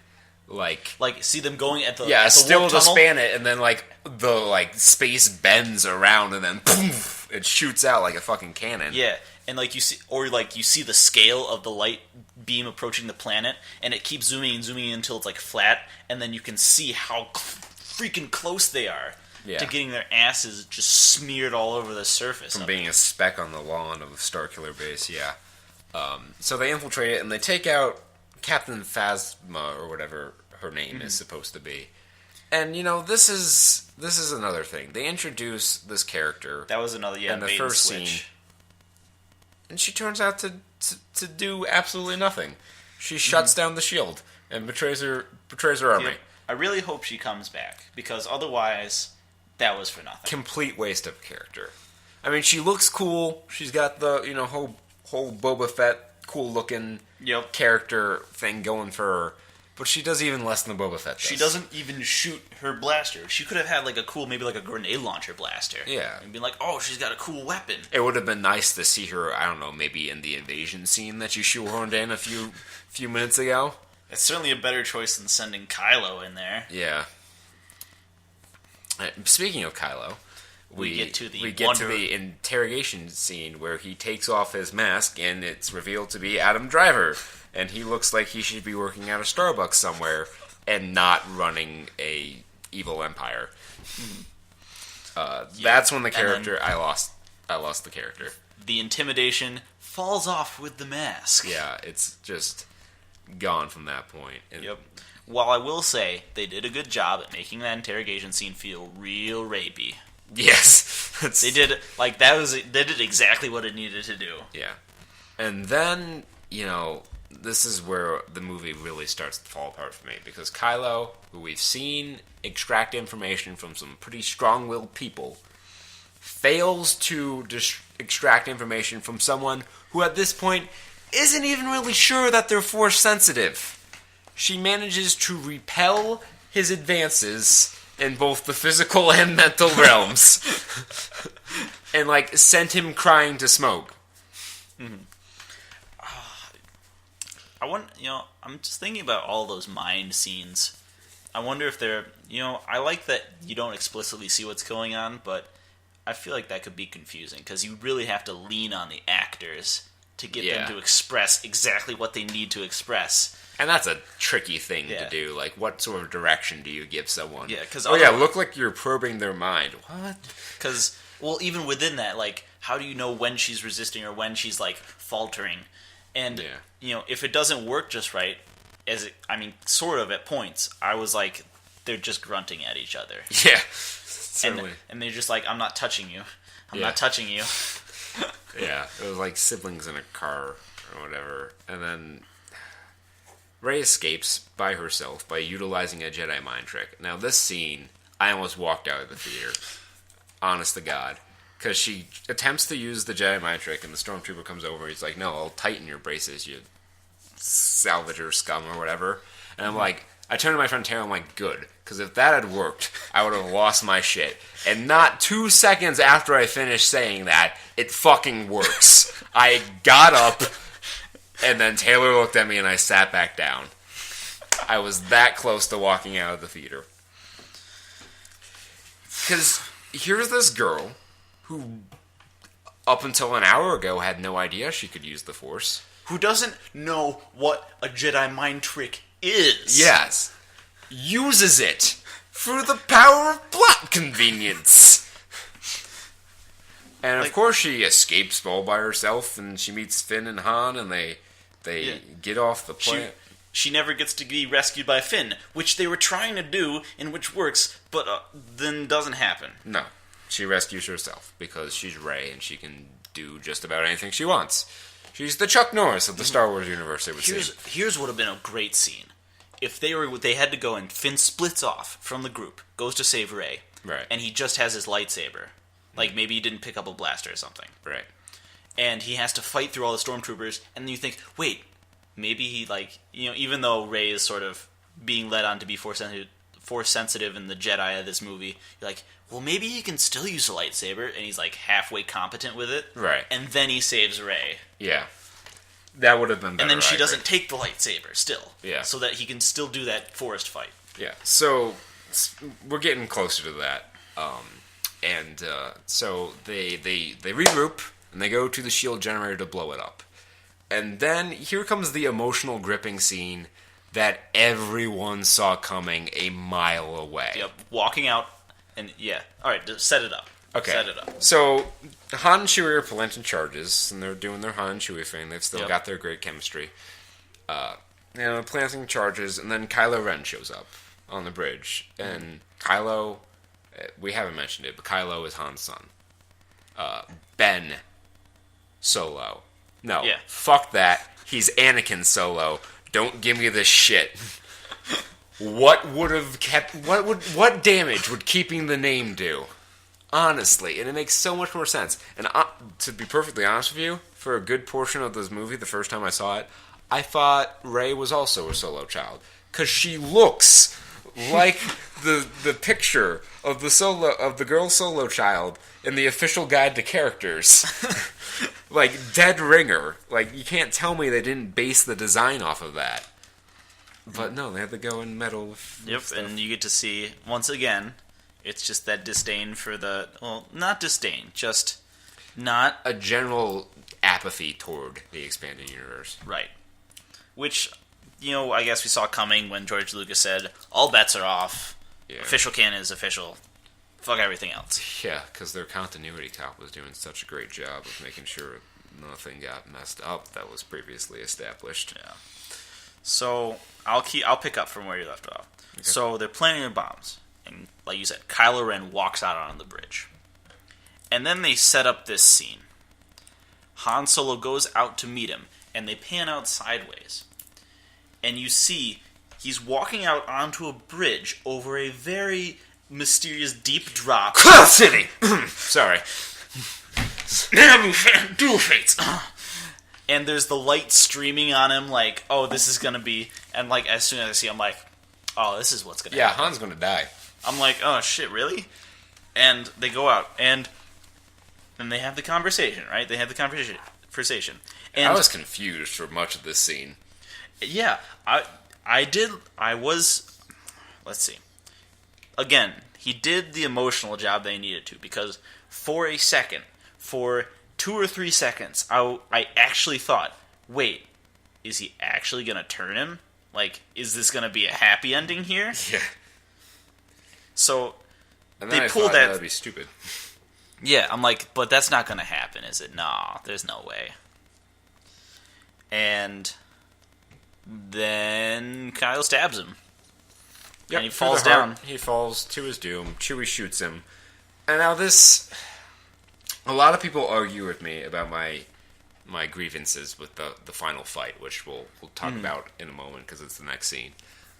like see them going at the still warp to tunnel. span it, and then like the space bends around, and then poof, it shoots out like a fucking cannon. Yeah, and you see the scale of the light beam approaching the planet, and it keeps zooming in until it's like flat, and then you can see how freaking close they are to getting their asses just smeared all over the surface. From being a speck on the lawn of Starkiller Base, yeah. So they infiltrate it, and they take out Captain Phasma, or whatever her name is supposed to be. And, this is another thing. They introduce this character. That was another, in the first scene. And she turns out to do absolutely nothing. She shuts down the shield and betrays her army. Yeah, I really hope she comes back, because otherwise, that was for nothing. Complete waste of character. I mean, she looks cool. She's got the, whole Boba Fett cool-looking character thing going for her, but she does even less than Boba Fett does. She doesn't even shoot her blaster. She could have had a cool, maybe a grenade launcher blaster. Yeah. And be like, oh, she's got a cool weapon. It would have been nice to see her, I don't know, maybe in the invasion scene that you shoehorned in a few minutes ago. It's certainly a better choice than sending Kylo in there. Yeah. Speaking of Kylo, we get to the interrogation scene where he takes off his mask and it's revealed to be Adam Driver, and he looks like he should be working at a Starbucks somewhere and not running a evil empire. That's when the character I lost the character. The intimidation falls off with the mask. Yeah, it's just gone from that point. And While I will say they did a good job at making that interrogation scene feel real rapey. Yes. They did they did exactly what it needed to do. Yeah. And then, this is where the movie really starts to fall apart for me, because Kylo, who we've seen extract information from some pretty strong-willed people, fails to extract information from someone who at this point isn't even really sure that they're Force sensitive. She manages to repel his advances in both the physical and mental realms. And, sent him crying to smoke. Mm-hmm. I'm just thinking about all those mind scenes. I wonder if they're, I like that you don't explicitly see what's going on, but I feel like that could be confusing, because you really have to lean on the actors to get them to express exactly what they need to express. And that's a tricky thing to do. Like, what sort of direction do you give someone? Yeah, because look like you're probing their mind. What? Because, even within that, how do you know when she's resisting or when she's faltering? And if it doesn't work just right, sort of at points, I was like, they're just grunting at each other. Yeah, certainly. And they're just like, I'm not touching you. I'm not touching you. Yeah, it was like siblings in a car or whatever. And then Rey escapes by herself by utilizing a Jedi mind trick. Now, this scene, I almost walked out of the theater. Honest to God. Because she attempts to use the Jedi mind trick, and the stormtrooper comes over. He's like, "No, I'll tighten your braces, you salvager scum," or whatever. And I'm like, I turned to my friend Taylor, I'm like, good. Because if that had worked, I would have lost my shit. And not 2 seconds after I finished saying that, it fucking works. I got up, and then Taylor looked at me, and I sat back down. I was that close to walking out of the theater. Because here's this girl who, up until an hour ago, had no idea she could use the Force. Who doesn't know what a Jedi mind trick is. Yes. Uses it for the power of plot convenience. And of course she escapes all by herself, and she meets Finn and Han, and they get off the planet. She never gets to be rescued by Finn, which they were trying to do, and which works, but then doesn't happen. No. She rescues herself, because she's Rey, and she can do just about anything she wants. She's the Chuck Norris of the Star Wars universe, it would seem. Here's what would have been a great scene. If they had to go and Finn splits off from the group, goes to save Rey, right, and he just has his lightsaber. Like, maybe he didn't pick up a blaster or something. Right. And he has to fight through all the stormtroopers, and then you think, wait, maybe he, even though Rey is sort of being led on to be force sensitive in the Jedi of this movie, you're like, well, maybe he can still use a lightsaber, and he's, halfway competent with it. Right. And then he saves Rey. Yeah. That would have been better. And then she doesn't take the lightsaber, still. Yeah. So that he can still do that forest fight. Yeah. So, we're getting closer to that. So they regroup, and they go to the shield generator to blow it up. And then, here comes the emotional gripping scene that everyone saw coming a mile away. Yep. Walking out. And alright, set it up. Okay. Set it up. So, Han and Chewie are planting charges, and they're doing their Han and Chewie thing. They've still got their great chemistry. They're planting charges, and then Kylo Ren shows up on the bridge. And Kylo, we haven't mentioned it, but Kylo is Han's son. Ben Solo. No, fuck that. He's Anakin Solo. Don't give me this shit. What damage would keeping the name do? Honestly, and it makes so much more sense. And to be perfectly honest with you, for a good portion of this movie, the first time I saw it, I thought Rey was also a Solo child, because she looks like the picture of the girl Solo child in the official guide to characters. Dead ringer. You can't tell me they didn't base the design off of that. But no, they had to go and meddle with stuff. And you get to see, once again, it's just that disdain for not disdain, just not... a general apathy toward the expanded universe. Right. Which, I guess we saw coming when George Lucas said, all bets are off, official canon is official, fuck everything else. Yeah, because their continuity cop was doing such a great job of making sure nothing got messed up that was previously established. Yeah. So, I'll pick up from where you left off. Okay. So, they're planting their bombs. And, like you said, Kylo Ren walks out on the bridge. And then they set up this scene. Han Solo goes out to meet him, and they pan out sideways. And you see he's walking out onto a bridge over a very mysterious deep drop. Cloud City! Sorry. Dual fates. And there's the light streaming on him, like, oh, this is gonna be... And, like, as soon as I see him, I'm like, oh, this is what's gonna happen. Yeah, Han's gonna die. I'm like, oh, shit, really? And they go out, and then they have the conversation, right? They have the conversation. And I was confused for much of this scene. Yeah, let's see. Again, he did the emotional job they needed to, because for a second, for 2 or 3 seconds, I actually thought, wait, is he actually going to turn him? Like, is this going to be a happy ending here? Yeah. So, and then they I pulled thought that... That'd be stupid. Yeah, I'm like, but that's not going to happen, is it? No, there's no way. And then Kyle stabs him. Yep, and he falls through the heart. down. He falls to his doom. Chewie shoots him. And now this... A lot of people argue with me about my grievances with the final fight, which we'll talk about in a moment because it's the next scene.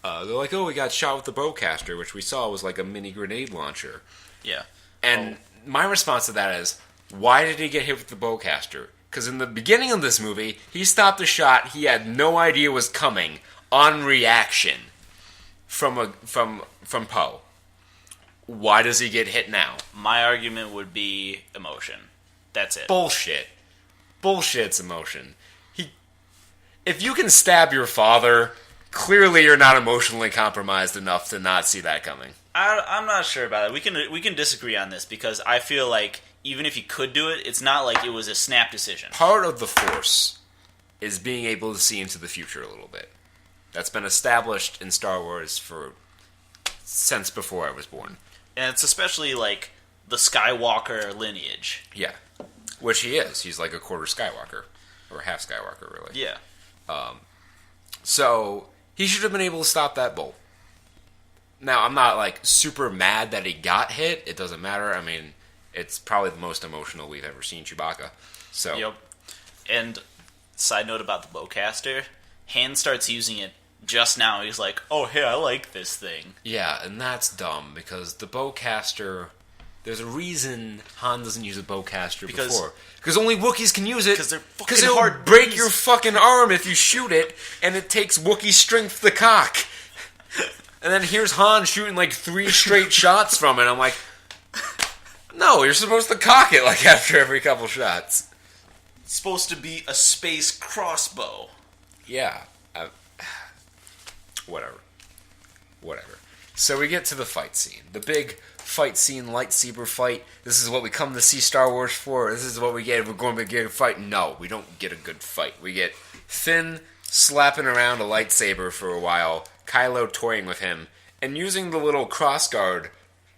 They're like, oh, we got shot with the bowcaster, which we saw was like a mini grenade launcher. Yeah. And my response to that is, why did he get hit with the bowcaster? Because in the beginning of this movie, he stopped a shot he had no idea was coming on reaction from Poe. Why does he get hit now? My argument would be emotion. That's it. Bullshit. Bullshit's emotion. If you can stab your father, clearly you're not emotionally compromised enough to not see that coming. I'm not sure about it. We can disagree on this because I feel like even if he could do it, it's not like it was a snap decision. Part of the Force is being able to see into the future a little bit. That's been established in Star Wars since before I was born. And it's especially like the Skywalker lineage. Yeah. Which he is. He's like a quarter Skywalker. Or half Skywalker, really. Yeah. So, he should have been able to stop that bolt. Now, I'm not, like, super mad that he got hit. It doesn't matter. I mean, it's probably the most emotional we've ever seen Chewbacca. So. Yep. And, side note about the bowcaster, Han starts using it just now. He's like, oh, hey, I like this thing. Yeah, and that's dumb, because the bowcaster... There's a reason Han doesn't use a bowcaster before. Because only Wookiees can use it. Because they're fucking it'll hard. Break your fucking arm if you shoot it, and it takes Wookiee strength to cock. And then here's Han shooting like 3 straight shots from it. I'm like, no, you're supposed to cock it like after every couple shots. It's supposed to be a space crossbow. Yeah. Whatever. So we get to the fight scene. The big fight scene, lightsaber fight. This is what we come to see Star Wars for. This is what we get. We're going to get a fight. No, we don't get a good fight. We get Finn slapping around a lightsaber for a while, Kylo toying with him, and using the little crossguard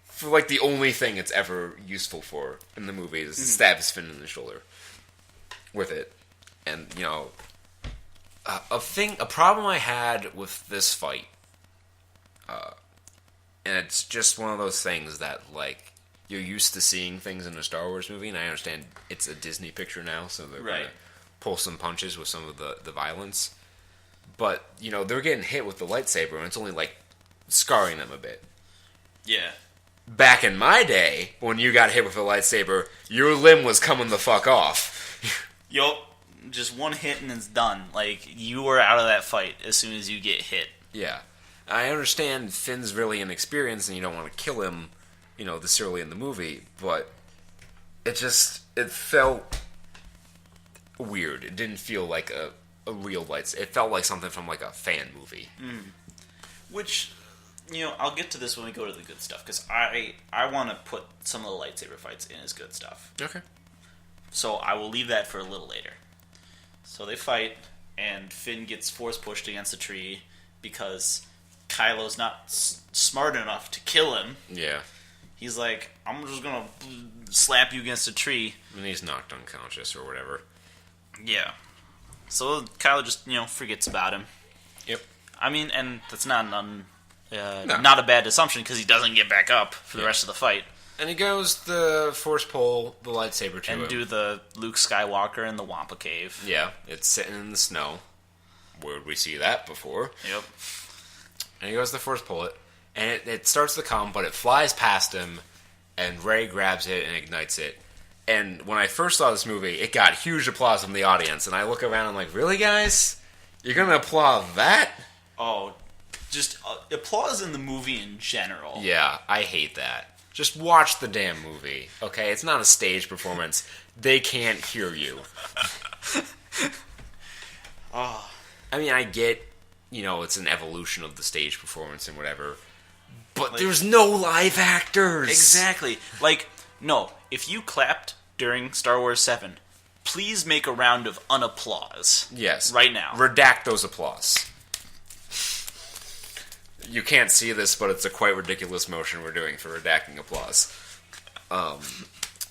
for like the only thing it's ever useful for in the movie is to stab his Finn in the shoulder with it. And, you know, a problem I had with this fight, and it's just one of those things that, like, you're used to seeing things in a Star Wars movie, and I understand it's a Disney picture now, so they're going to pull some punches with some of the violence. But, you know, they're getting hit with the lightsaber, and it's only, like, scarring them a bit. Yeah. Back in my day, when you got hit with a lightsaber, your limb was coming the fuck off. Yup. Just one hit and it's done. Like, you were out of that fight as soon as you get hit. Yeah. I understand Finn's really inexperienced and you don't want to kill him, you know, this early in the movie, but it felt weird. It didn't feel like a real lightsaber. It felt like something from, like, a fan movie. Which, you know, I'll get to this when we go to the good stuff, because I want to put some of the lightsaber fights in as good stuff. Okay. So I will leave that for a little later. So they fight, and Finn gets force pushed against a tree because Kylo's not smart enough to kill him. Yeah. He's like, I'm just gonna slap you against a tree. And he's knocked unconscious or whatever. Yeah. So Kylo just, you know, forgets about him. Yep. I mean, and that's not a bad assumption because he doesn't get back up for the rest of the fight. And he goes to force pull the lightsaber to him. And do the Luke Skywalker in the Wampa Cave. Yeah, it's sitting in the snow. Where would we see that before? Yep. And he goes to force pull it, and it starts to come, but it flies past him, and Rey grabs it and ignites it. And when I first saw this movie, it got huge applause from the audience, and I look around and I'm like, really, guys? You're gonna applaud that? Oh, just applause in the movie in general. Yeah, I hate that. Just watch the damn movie, okay? It's not a stage performance. They can't hear you. Oh. I mean, I get, it's an evolution of the stage performance and whatever, but there's no live actors. Exactly. No, if you clapped during Star Wars 7, please make a round of unapplause. Yes. Right now. Redact those applause. You can't see this, but it's a quite ridiculous motion we're doing for redacting applause.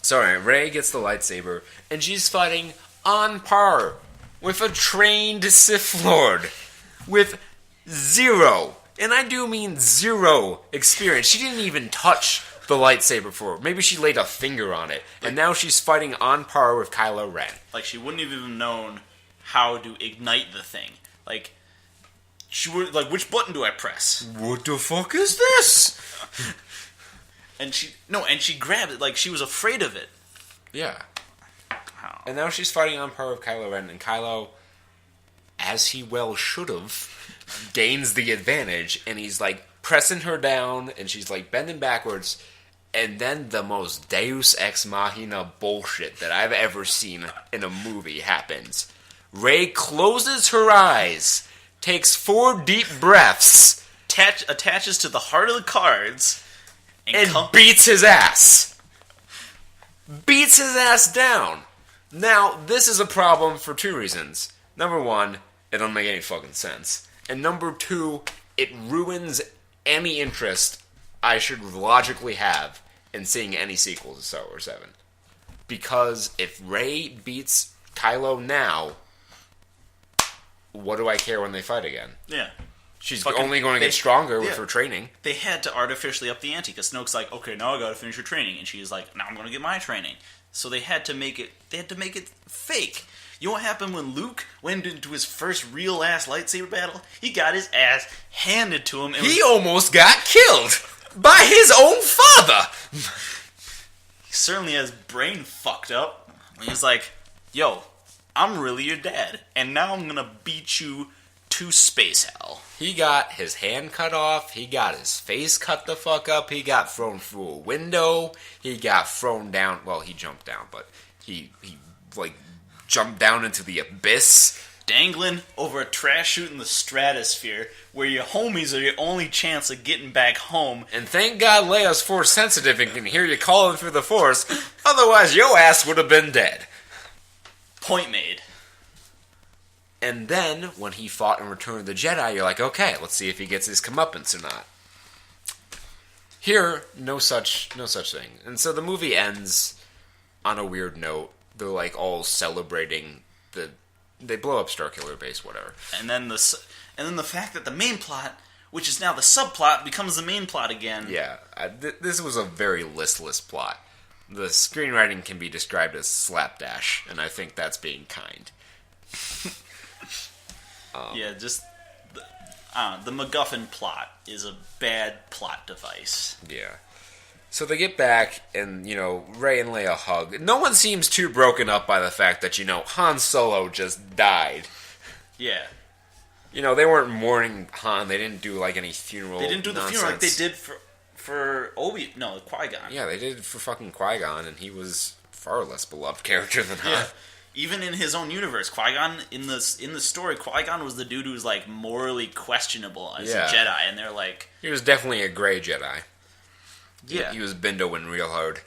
Sorry, Rey gets the lightsaber, and she's fighting on par with a trained Sith Lord with zero, and I do mean zero experience. She didn't even touch the lightsaber before. Maybe she laid a finger on it, and now she's fighting on par with Kylo Ren. She wouldn't have even known how to ignite the thing. She would which button do I press? What the fuck is this? And she grabbed it she was afraid of it. Yeah. How? And now she's fighting on par with Kylo Ren, and Kylo, as he well should have, gains the advantage, and he's pressing her down, and she's bending backwards, and then the most Deus Ex Machina bullshit that I've ever seen in a movie happens. Rey closes her eyes, takes 4 deep breaths, attaches to the heart of the cards, and beats his ass. Beats his ass down. Now, this is a problem for 2 reasons. Number 1, it doesn't make any fucking sense. And number 2, it ruins any interest I should logically have in seeing any sequel to Star Wars 7. Because if Rey beats Kylo now, what do I care when they fight again? Yeah. She's only going to get stronger with her training. They had to artificially up the ante, because Snoke's okay, now I gotta finish your training. And she's now I'm gonna get my training. So they had to make it fake. You know what happened when Luke went into his first real-ass lightsaber battle? He got his ass handed to him. He almost got killed by his own father. He certainly has brain fucked up. He's yo, I'm really your dad, and now I'm gonna beat you to space hell. He got his hand cut off, he got his face cut the fuck up, he got thrown through a window, he got thrown down, well, he jumped down, but he jumped down into the abyss. Dangling over a trash chute in the stratosphere, where your homies are your only chance of getting back home. And thank God Leia's Force sensitive and can hear you calling through the Force, otherwise your ass would have been dead. Point made. And then, when he fought in Return of the Jedi, you're okay, let's see if he gets his comeuppance or not. Here, no such thing. And so the movie ends on a weird note. They're all celebrating they blow up Starkiller Base, whatever. And then the fact that the main plot, which is now the subplot, becomes the main plot again. Yeah, this was a very listless plot. The screenwriting can be described as slapdash, and I think that's being kind. Just the MacGuffin plot is a bad plot device. Yeah. So they get back, and, Rey and Leia hug. No one seems too broken up by the fact that, Han Solo just died. Yeah. They weren't mourning Han. They didn't do, any funeral They didn't do nonsense. the funeral like they did for Qui-Gon. Yeah, they did for fucking Qui-Gon, and he was far less beloved character than Han. Yeah. Even in his own universe, Qui-Gon, in the story, Qui-Gon was the dude who was, morally questionable as a Jedi, and they're He was definitely a gray Jedi. Yeah. He was Bindowing real hard.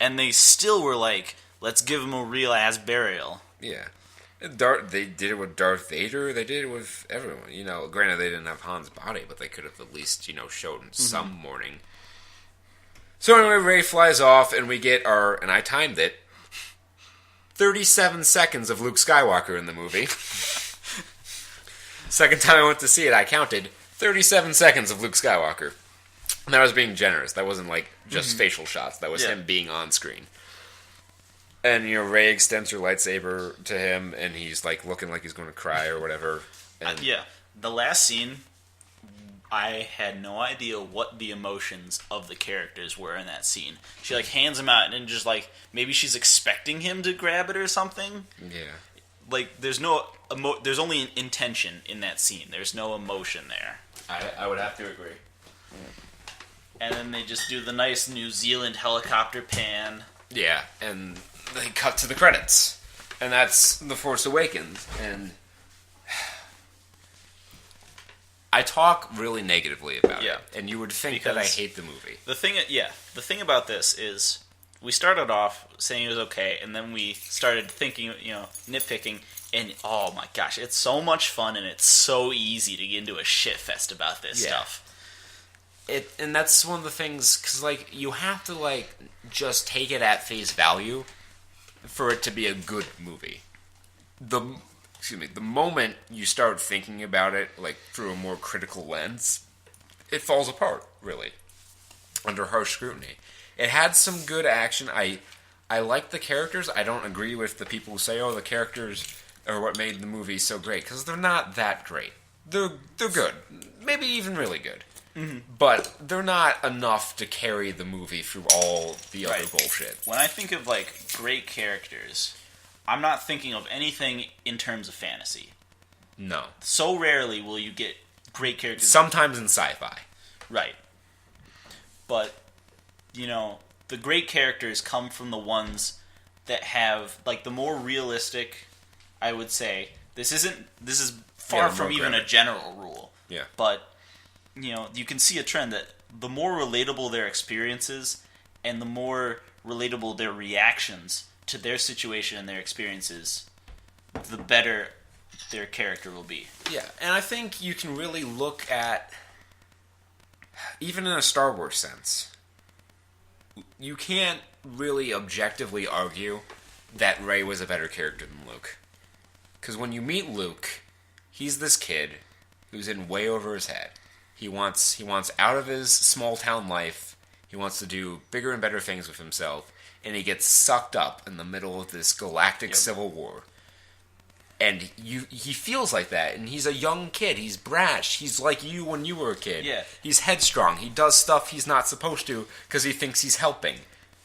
And they still were let's give him a real-ass burial. Yeah. They did it with Darth Vader, they did it with everyone. Granted, they didn't have Han's body, but they could have at least, shown some mourning. So anyway, Rey flies off, and we get and I timed it, 37 seconds of Luke Skywalker in the movie. Second time I went to see it, I counted 37 seconds of Luke Skywalker. And that was being generous. That wasn't like just facial shots. That was him being on screen. And, you know, Rey extends her lightsaber to him, and he's, like, looking like he's going to cry or whatever. And The last scene, I had no idea what the emotions of the characters were in that scene. She, like, hands him out, and just, like, maybe she's expecting him to grab it or something. Yeah. Like, there's there's only intention in that scene. There's no emotion there. I would have to agree. And then they just do the nice New Zealand helicopter pan. Yeah, and they cut to the credits. And that's The Force Awakens. And I talk really negatively about it. And you would think that I hate the movie. The thing about this is we started off saying it was okay, and then we started thinking, you know, nitpicking, and oh my gosh, it's so much fun, and it's so easy to get into a shit fest about this stuff. And that's one of the things, because, like, you have to, like, just take it at face value for it to be a good movie. The moment you start thinking about it, like, through a more critical lens, it falls apart, really, under harsh scrutiny. It had some good action. I like the characters. I don't agree with the people who say, oh, the characters are what made the movie so great, because they're not that great. They're good. Maybe even really good. Mm-hmm. But they're not enough to carry the movie through all the other bullshit. When I think of, like, great characters, I'm not thinking of anything in terms of fantasy. No. So rarely will you get great characters. Sometimes in sci-fi. Right. But, you know, the great characters come from the ones that have, like, the more realistic, I would say. This is far from even a general rule. Yeah. But, you know, you can see a trend that the more relatable their experiences and the more relatable their reactions to their situation and their experiences, the better their character will be. Yeah, and I think you can really look at, even in a Star Wars sense, you can't really objectively argue that Rey was a better character than Luke. Because when you meet Luke, he's this kid who's in way over his head. He wants out of his small town life. He wants to do bigger and better things with himself, and he gets sucked up in the middle of this galactic civil war. And he feels like that, and he's a young kid. He's brash. He's like you when you were a kid. Yeah. He's headstrong. He does stuff he's not supposed to because he thinks he's helping.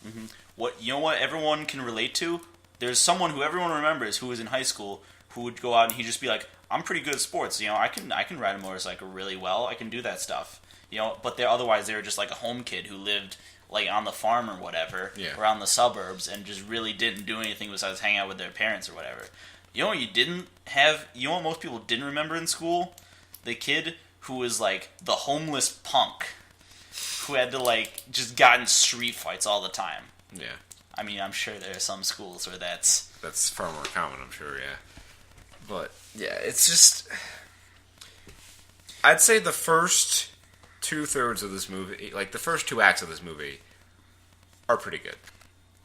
Mm-hmm. What everyone can relate to? There's someone who everyone remembers who was in high school who would go out and he'd just be like, I'm pretty good at sports. You know, I can ride a motorcycle really well. I can do that stuff. You know, but they were just like a home kid who lived like on the farm or whatever, around the suburbs, and just really didn't do anything besides hang out with their parents or whatever. You know what you didn't have? You know what most people didn't remember in school? The kid who was like the homeless punk who had to like just got in street fights all the time. Yeah. I mean, I'm sure there are some schools where that's far more common, I'm sure, yeah. But, yeah, it's just... I'd say the first 2/3 of this movie, like the first 2 acts of this movie, are pretty good.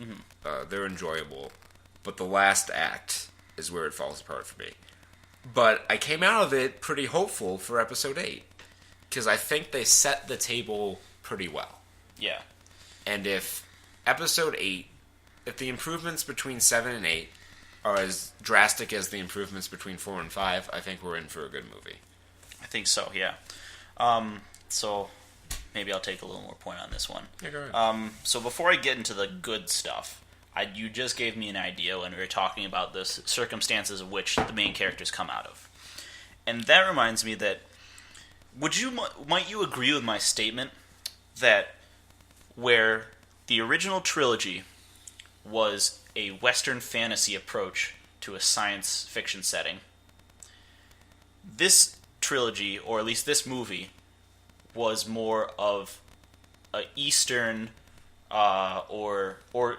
Mm-hmm. They're enjoyable. But the last act is where it falls apart for me. But I came out of it pretty hopeful for episode 8. Because I think they set the table pretty well. Yeah. And if episode 8, if the improvements between 7 and 8 are as drastic as the improvements between 4 and 5, I think we're in for a good movie. I think so, yeah. So maybe I'll take a little more point on this one. Yeah, go ahead. So before I get into the good stuff, you just gave me an idea when we were talking about the circumstances of which the main characters come out of. And that reminds me that, might you agree with my statement that where the original trilogy was a Western fantasy approach to a science fiction setting, this trilogy, or at least this movie, was more of a Eastern or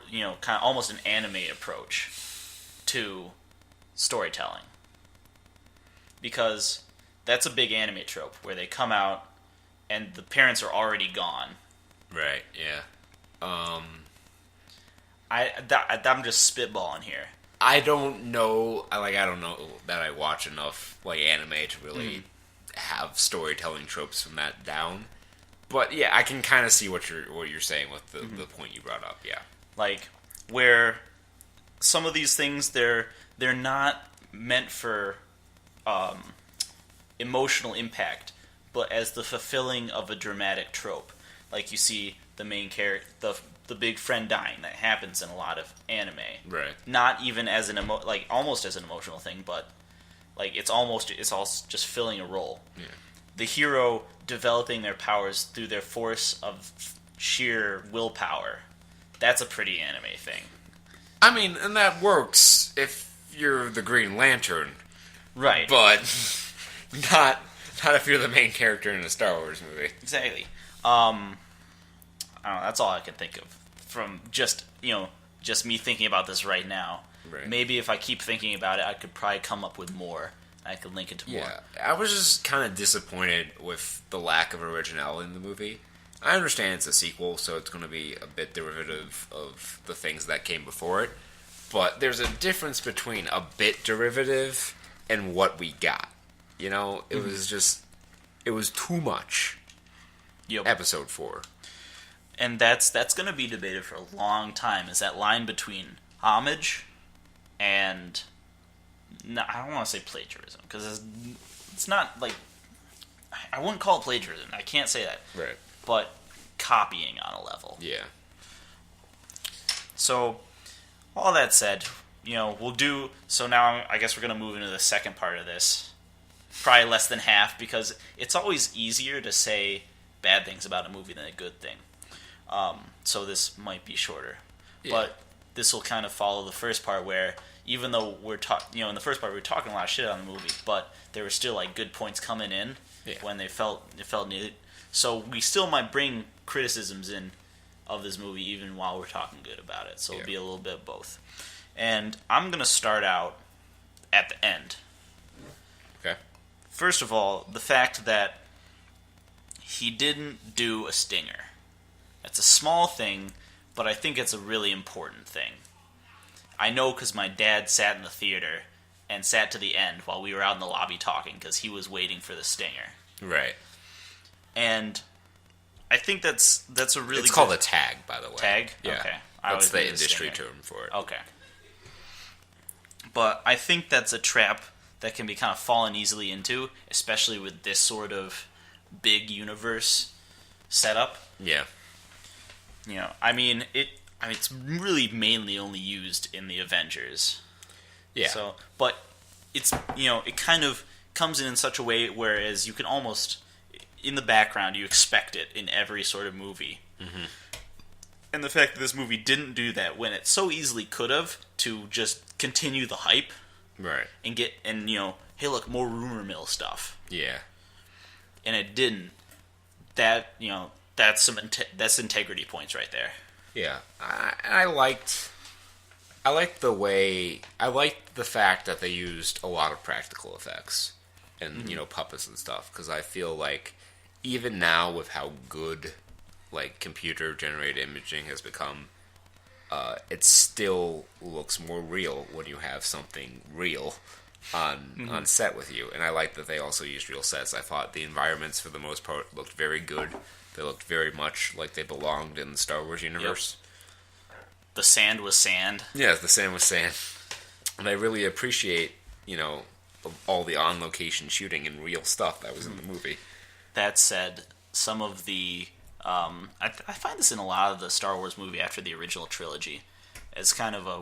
you know, kind of almost an anime approach to storytelling. Because that's a big anime trope where they come out and the parents are already gone. Right, yeah. I'm just spitballing here. I don't know that I watch enough like anime to really have storytelling tropes from that down. But yeah, I can kind of see what you're saying with the point you brought up. Yeah, like where some of these things they're not meant for emotional impact, but as the fulfilling of a dramatic trope. Like you see the main character, the big friend dying that happens in a lot of anime. right. Not even as an almost as an emotional thing, but like it's all just filling a role. Yeah. The hero developing their powers through their force of sheer willpower. That's a pretty anime thing. I mean, and that works if you're the Green Lantern, Right. but not if you're the main character in a Star Wars movie. Exactly. I don't know, that's all I can think of from just me thinking about this right now. Right. Maybe if I keep thinking about it, I could probably come up with more. I could link it to more. Yeah, I was just kind of disappointed with the lack of originality in the movie. I understand it's a sequel, so it's going to be a bit derivative of the things that came before it. But there's a difference between a bit derivative and what we got. You know, it was too much. Yep. Episode 4. And that's going to be debated for a long time. Is that line between homage and I don't want to say plagiarism because it's not like I wouldn't call it plagiarism. I can't say that. Right. But copying on a level. Yeah. So, all that said, we'll do. So now I guess we're going to move into the second part of this. Probably less than half because it's always easier to say bad things about a movie than a good thing. So this might be shorter. Yeah. But this will kind of follow the first part where even though in the first part we were talking a lot of shit on the movie, but there were still like good points coming in when it felt needed. So we still might bring criticisms in of this movie even while we're talking good about it. So it'll be a little bit of both. And I'm going to start out at the end. Okay. First of all, the fact that he didn't do a stinger. That's a small thing, but I think it's a really important thing. I know because my dad sat in the theater and sat to the end while we were out in the lobby talking because he was waiting for the stinger. Right. And I think that's a really It's called a tag, by the way. Tag? Yeah. Okay. That's the industry term for it. Okay. But I think that's a trap that can be kind of fallen easily into, especially with this sort of big universe setup. Yeah. It's really mainly only used in the Avengers. Yeah. So, but it's it kind of comes in such a way whereas you can almost in the background you expect it in every sort of movie. Mm-hmm. And the fact that this movie didn't do that when it so easily could have to just continue the hype, right, and hey look, more rumor mill stuff. Yeah. And it didn't. That's integrity points right there. Yeah, I liked the fact that they used a lot of practical effects and puppets and stuff because I feel like even now with how good like computer generated imaging has become, it still looks more real when you have something real on set with you. And I like that they also used real sets. I thought the environments for the most part looked very good. They looked very much like they belonged in the Star Wars universe. Yep. The sand was sand. Yeah, the sand was sand. And I really appreciate, all the on-location shooting and real stuff that was in the movie. That said, some of the... I find this in a lot of the Star Wars movie after the original trilogy as kind of a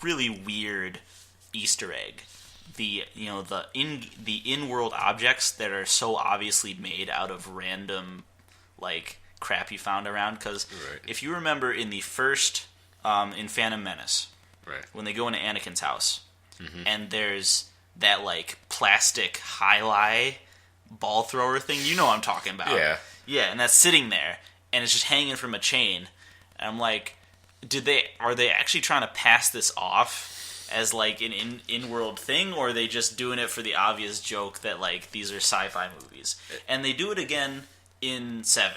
really weird Easter egg. The in-world objects that are so obviously made out of random crap you found around because if you remember in the first in Phantom Menace, when they go into Anakin's house and there's that plastic highlight ball thrower thing, you know what I'm talking about. Yeah, and that's sitting there and it's just hanging from a chain. And I'm like, are they actually trying to pass this off as an in-world thing, or are they just doing it for the obvious joke that these are sci-fi movies? And they do it again in 7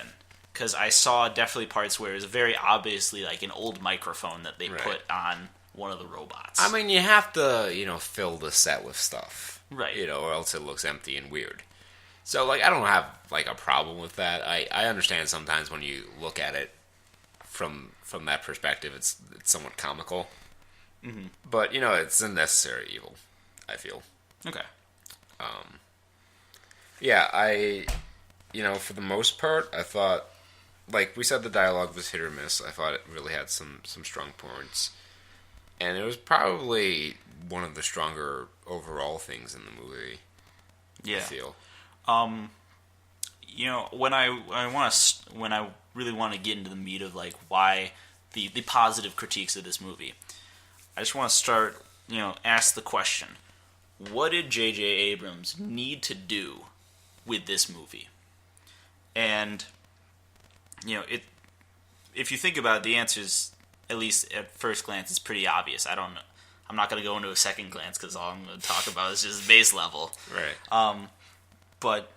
because I saw definitely parts where it was very obviously an old microphone that they put on one of the robots. I mean, you have to fill the set with stuff, right? Or else it looks empty and weird. So, like, I don't have, like, a problem with that. I understand sometimes when you look at it from that perspective, it's somewhat comical. Mm-hmm. But, you know, it's a necessary evil, I feel. Okay. Yeah, you know, for the most part, I thought, like we said, the dialogue was hit or miss. I thought it really had some strong points. And it was probably one of the stronger overall things in the movie, Yeah. I feel. You know, when I really want to get into the meat of like why the positive critiques of this movie, I just want to start, you know, ask the question: what did J.J. Abrams need to do with this movie? And you know, if you think about it, the answer is, at least at first glance, is pretty obvious. I'm not going to go into a second glance because all I'm going to talk about is just base level. Right. But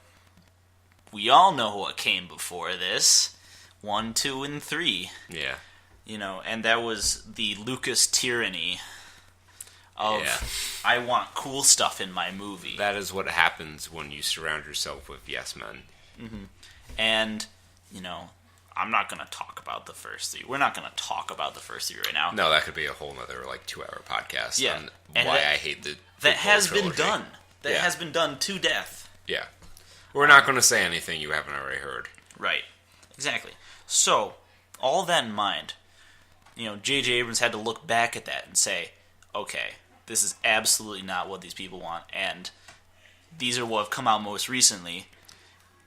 we all know what came before this: 1, 2, and 3. Yeah. You know, and that was the Lucas tyranny of Yeah. I want cool stuff in my movie. That is what happens when you surround yourself with yes men. Mm-hmm. And, you know, I'm not going to talk about the first 3. We're not going to talk about the first 3 right now. No, that could be a whole other, like, 2-hour podcast Yeah. on And why that- I hate the That prequel has been trilogy. done. That Yeah. has been done to death. Yeah. We're not going to say anything you haven't already heard. Right. Exactly. So, all that in mind, you know, J.J. Abrams had to look back at that and say, okay, this is absolutely not what these people want, and these are what have come out most recently.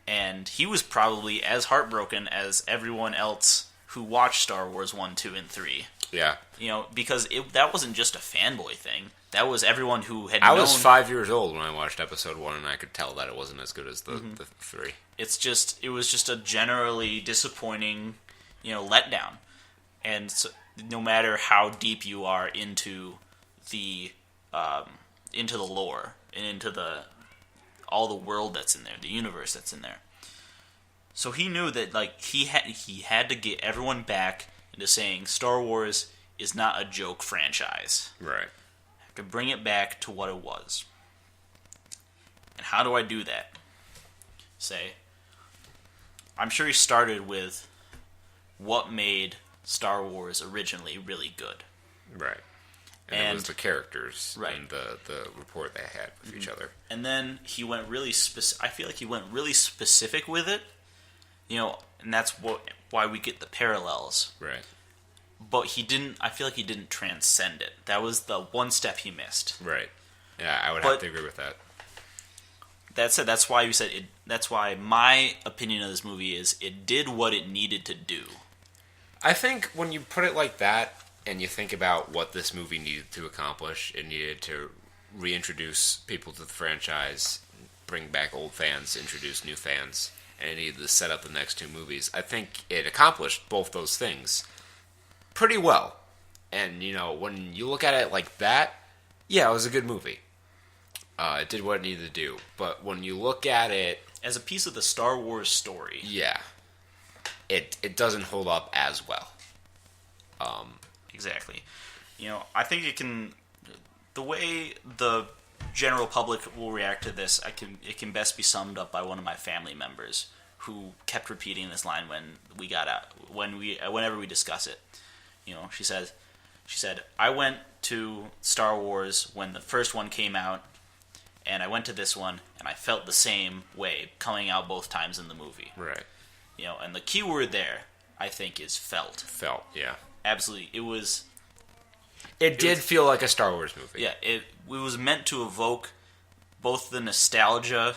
And he was probably as heartbroken as everyone else who watched Star Wars 1, 2, and 3. Yeah. You know, because that wasn't just a fanboy thing. That was everyone who had I known... was 5 years old when I watched episode 1, and I could tell that it wasn't as good as the 3. It was just a generally disappointing, you know, letdown. And so, no matter how deep you are into the lore and into all the world that's in there, the universe that's in there. So he knew that like he had to get everyone back into saying Star Wars is not a joke franchise. Right. To bring it back to what it was. And how do I do that? Say, I'm sure he started with what made Star Wars originally really good. Right. And it was the characters right. and the rapport they had with each other. And then he went really I feel like he went really specific with it. You know, and that's why we get the parallels. Right. But I feel like he didn't transcend it. That was the one step he missed. Right. Yeah, I would have to agree with that. That said, that's why you said it. That's why my opinion of this movie is it did what it needed to do. I think when you put it like that, and you think about what this movie needed to accomplish, it needed to reintroduce people to the franchise, bring back old fans, introduce new fans, and it needed to set up the next 2 movies. I think it accomplished both those things pretty well. And, you know, when you look at it like that, yeah, it was a good movie. It did what it needed to do. But when you look at it... as a piece of the Star Wars story... yeah. It doesn't hold up as well. Exactly. You know, I think it can... the way the general public will react to this, it can best be summed up by one of my family members who kept repeating this line whenever we discuss it. You know, she said, I went to Star Wars when the first one came out, and I went to this one, and I felt the same way coming out both times in the movie. Right. You know, and the key word there, I think, is felt. Felt, yeah. Absolutely. It did feel like a Star Wars movie. Yeah, it was meant to evoke both the nostalgia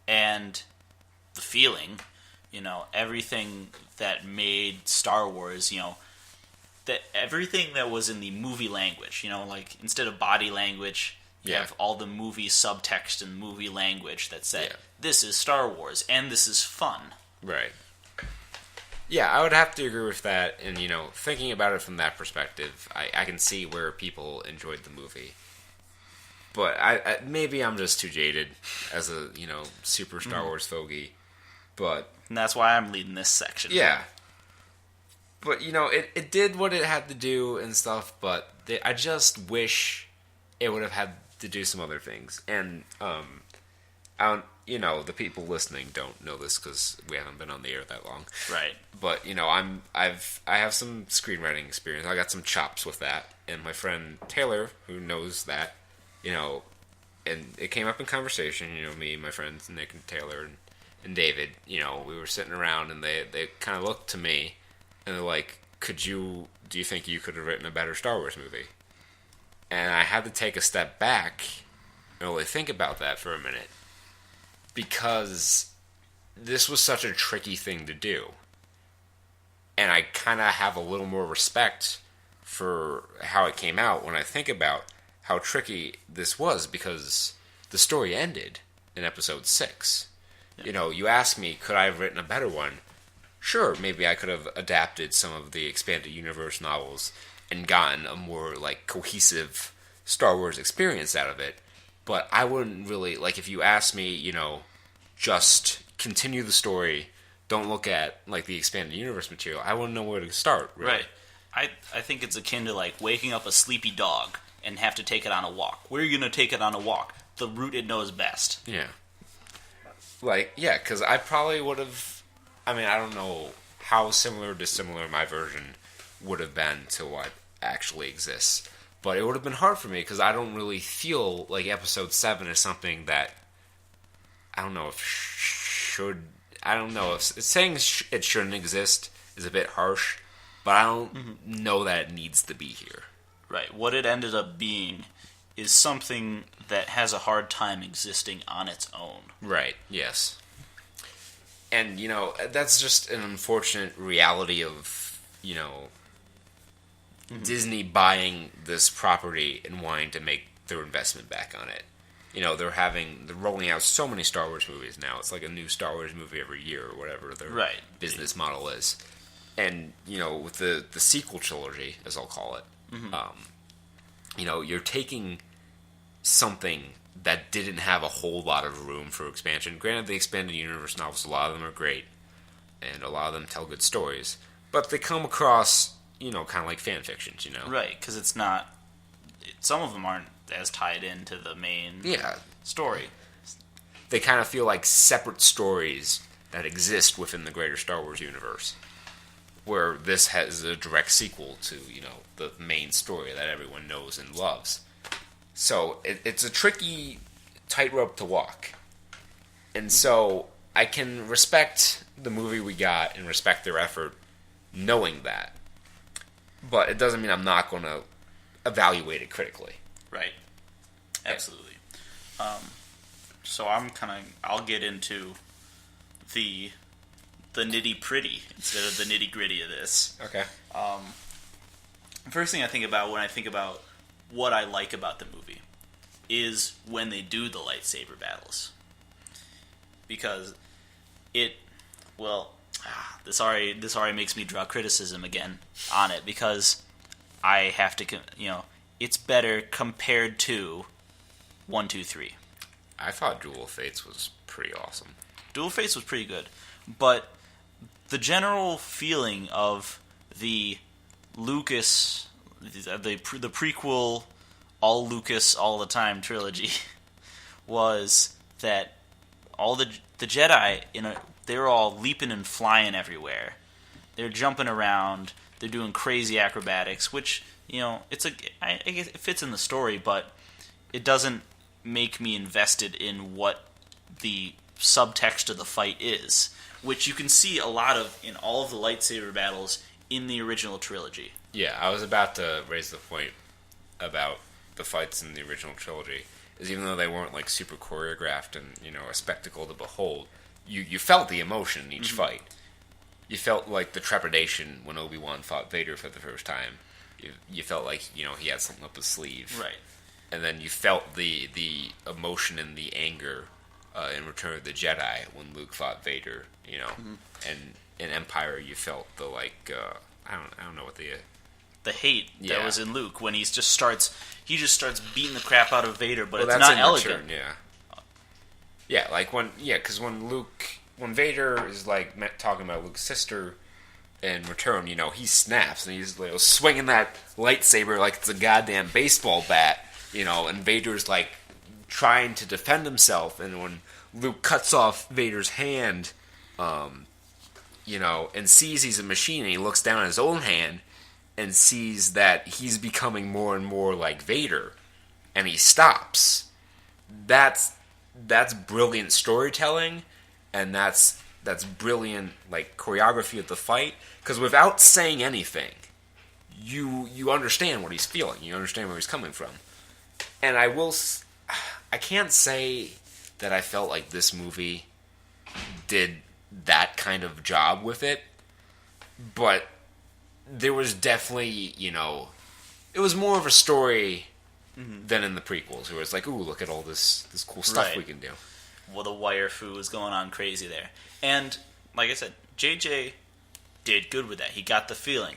and the feeling, you know, everything that made Star Wars, you know, that everything that was in the movie language, you know, like instead of body language, you have all the movie subtext and movie language that said, this is Star Wars and this is fun. Right. Yeah, I would have to agree with that. And, you know, thinking about it from that perspective, I can see where people enjoyed the movie. But maybe I'm just too jaded as a, you know, super Star Wars fogey. But... and that's why I'm leading this section. Yeah. But, you know, it did what it had to do and stuff, but I just wish it would have had to do some other things. And The people listening don't know this because we haven't been on the air that long. Right. But I have some screenwriting experience. I got some chops with that, and my friend Taylor, who knows that, and it came up in conversation. Me, my friends Nick and Taylor and David. We were sitting around, and they kind of looked to me, and they're like, do you think you could have written a better Star Wars movie? And I had to take a step back and really think about that for a minute. Because this was such a tricky thing to do. And I kind of have a little more respect for how it came out when I think about how tricky this was, because the story ended in episode 6. Yeah. You ask me, could I have written a better one? Sure, maybe I could have adapted some of the expanded universe novels and gotten a more cohesive Star Wars experience out of it. But I wouldn't really, if you asked me, just continue the story, don't look at, the expanded universe material, I wouldn't know where to start, really. Right. I think it's akin to, waking up a sleepy dog and have to take it on a walk. Where are you going to take it on a walk? The route it knows best. Yeah. Because I probably would have, I don't know how similar or dissimilar my version would have been to what actually exists. But it would have been hard for me because I don't really feel like episode 7 is something that I don't know if saying it shouldn't exist is a bit harsh, but I don't know that it needs to be here. Right. What it ended up being is something that has a hard time existing on its own. Right. Yes. And that's just an unfortunate reality of Disney buying this property and wanting to make their investment back on it. They're rolling out so many Star Wars movies now. It's like a new Star Wars movie every year or whatever their business model is. And, with the sequel trilogy, as I'll call it, you're taking something that didn't have a whole lot of room for expansion. Granted, the expanded universe novels, a lot of them are great, and a lot of them tell good stories, but they come across kind of like fan fictions, Right, because it's not... Some of them aren't as tied into the main story. They kind of feel like separate stories that exist within the greater Star Wars universe, where this has a direct sequel to, the main story that everyone knows and loves. So it's a tricky tightrope to walk. And so I can respect the movie we got and respect their effort knowing that. But it doesn't mean I'm not going to evaluate it critically. Right. Absolutely. So I'll get into the nitty-gritty instead of the nitty-gritty of this. Okay. First thing I think about when I think about what I like about the movie is when they do the lightsaber battles. Because this already makes me draw criticism again on it, because I have to, it's better compared to 1, 2, 3. I thought Duel of Fates was pretty awesome. Duel of Fates was pretty good, but the general feeling of the Lucas, the prequel, all Lucas all the time trilogy was that all the Jedi they were all leaping and flying everywhere. They're jumping around. They're doing crazy acrobatics, which I guess it fits in the story, but it doesn't make me invested in what the subtext of the fight is, which you can see a lot of in all of the lightsaber battles in the original trilogy. Yeah, I was about to raise the point about the fights in the original trilogy, is even though they weren't super choreographed and a spectacle to behold, you felt the emotion in each fight. You felt the trepidation when Obi-Wan fought Vader for the first time. You felt like he had something up his sleeve, right? And then you felt the emotion and the anger in Return of the Jedi when Luke fought Vader, and in Empire you felt the I don't know what the hate that was in Luke when he just starts beating the crap out of Vader, but it's not elegant. Return, because when Vader is talking about Luke's sister in Return, he snaps and he's swinging that lightsaber like it's a goddamn baseball bat, and Vader's trying to defend himself, and when Luke cuts off Vader's hand, and sees he's a machine, and he looks down at his own hand and sees that he's becoming more and more like Vader, and he stops. That's brilliant storytelling, and that's brilliant choreography of the fight. Because without saying anything, you understand what he's feeling. You understand where he's coming from. And I can't say that I felt like this movie did that kind of job with it, but there was definitely, it was more of a story than in the prequels, where it's like, ooh, look at all this cool stuff we can do. Well, the wire fu was going on crazy there. And, like I said, JJ did good with that. He got the feeling.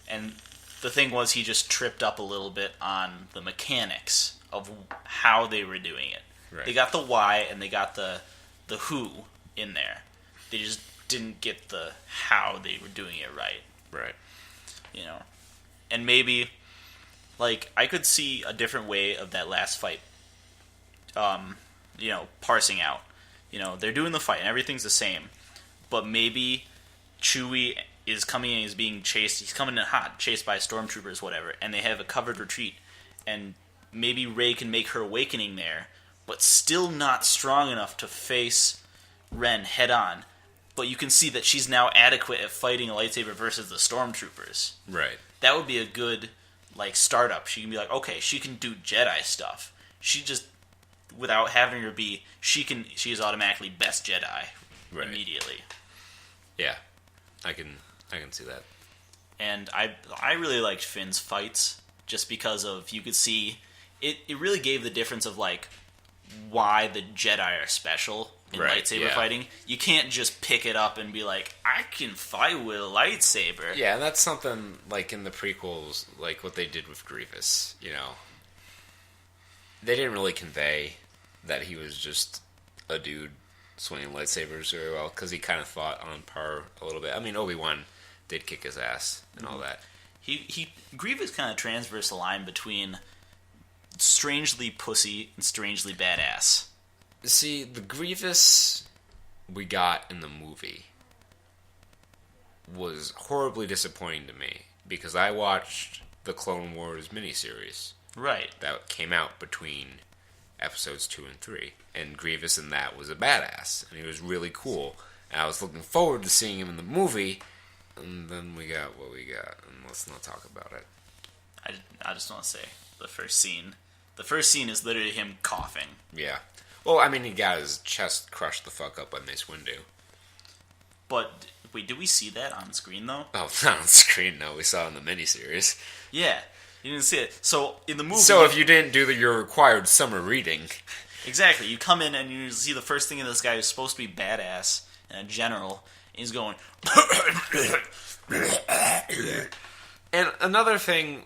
And the thing was, he just tripped up a little bit on the mechanics of how they were doing it. Right. They got the why and they got the who in there. They just didn't get the how they were doing it right. Right. And maybe, I could see a different way of that last fight, parsing out. They're doing the fight and everything's the same, but maybe Chewie is coming and he's being chased. He's coming in hot, chased by stormtroopers, whatever, and they have a covered retreat. And maybe Rey can make her awakening there, but still not strong enough to face Ren head on. But you can see that she's now adequate at fighting a lightsaber versus the stormtroopers. Right. That would be a good, startup. She can be like, okay, she can do Jedi stuff. She just, without having her be, she is automatically best Jedi immediately. Yeah, I can see that. And I really liked Finn's fights, just because of, you could see, it really gave the difference of, why the Jedi are special in lightsaber fighting. You can't just pick it up and be like, I can fight with a lightsaber. Yeah, and that's something, in the prequels, what they did with Grievous, They didn't really convey that he was just a dude swinging lightsabers very well, because he kind of fought on par a little bit. I mean, Obi-Wan did kick his ass and all that. Grievous kind of transverse the line between strangely pussy and strangely badass. See, the Grievous we got in the movie was horribly disappointing to me, because I watched the Clone Wars miniseries. Right. That came out between episodes 2 and 3. And Grievous in that was a badass, and he was really cool. And I was looking forward to seeing him in the movie, and then we got what we got, and let's not talk about it. I just want to say, the first scene is literally him coughing. Yeah. Well, I mean, he got his chest crushed the fuck up by Mace Windu. But, wait, did we see that on screen, though? Oh, not on screen, no. We saw it in the miniseries. Yeah. You didn't see it. So, in the movie... So, if you didn't do your required summer reading... Exactly. You come in and you see the first thing of this guy who's supposed to be badass and a general, and he's going... And another thing,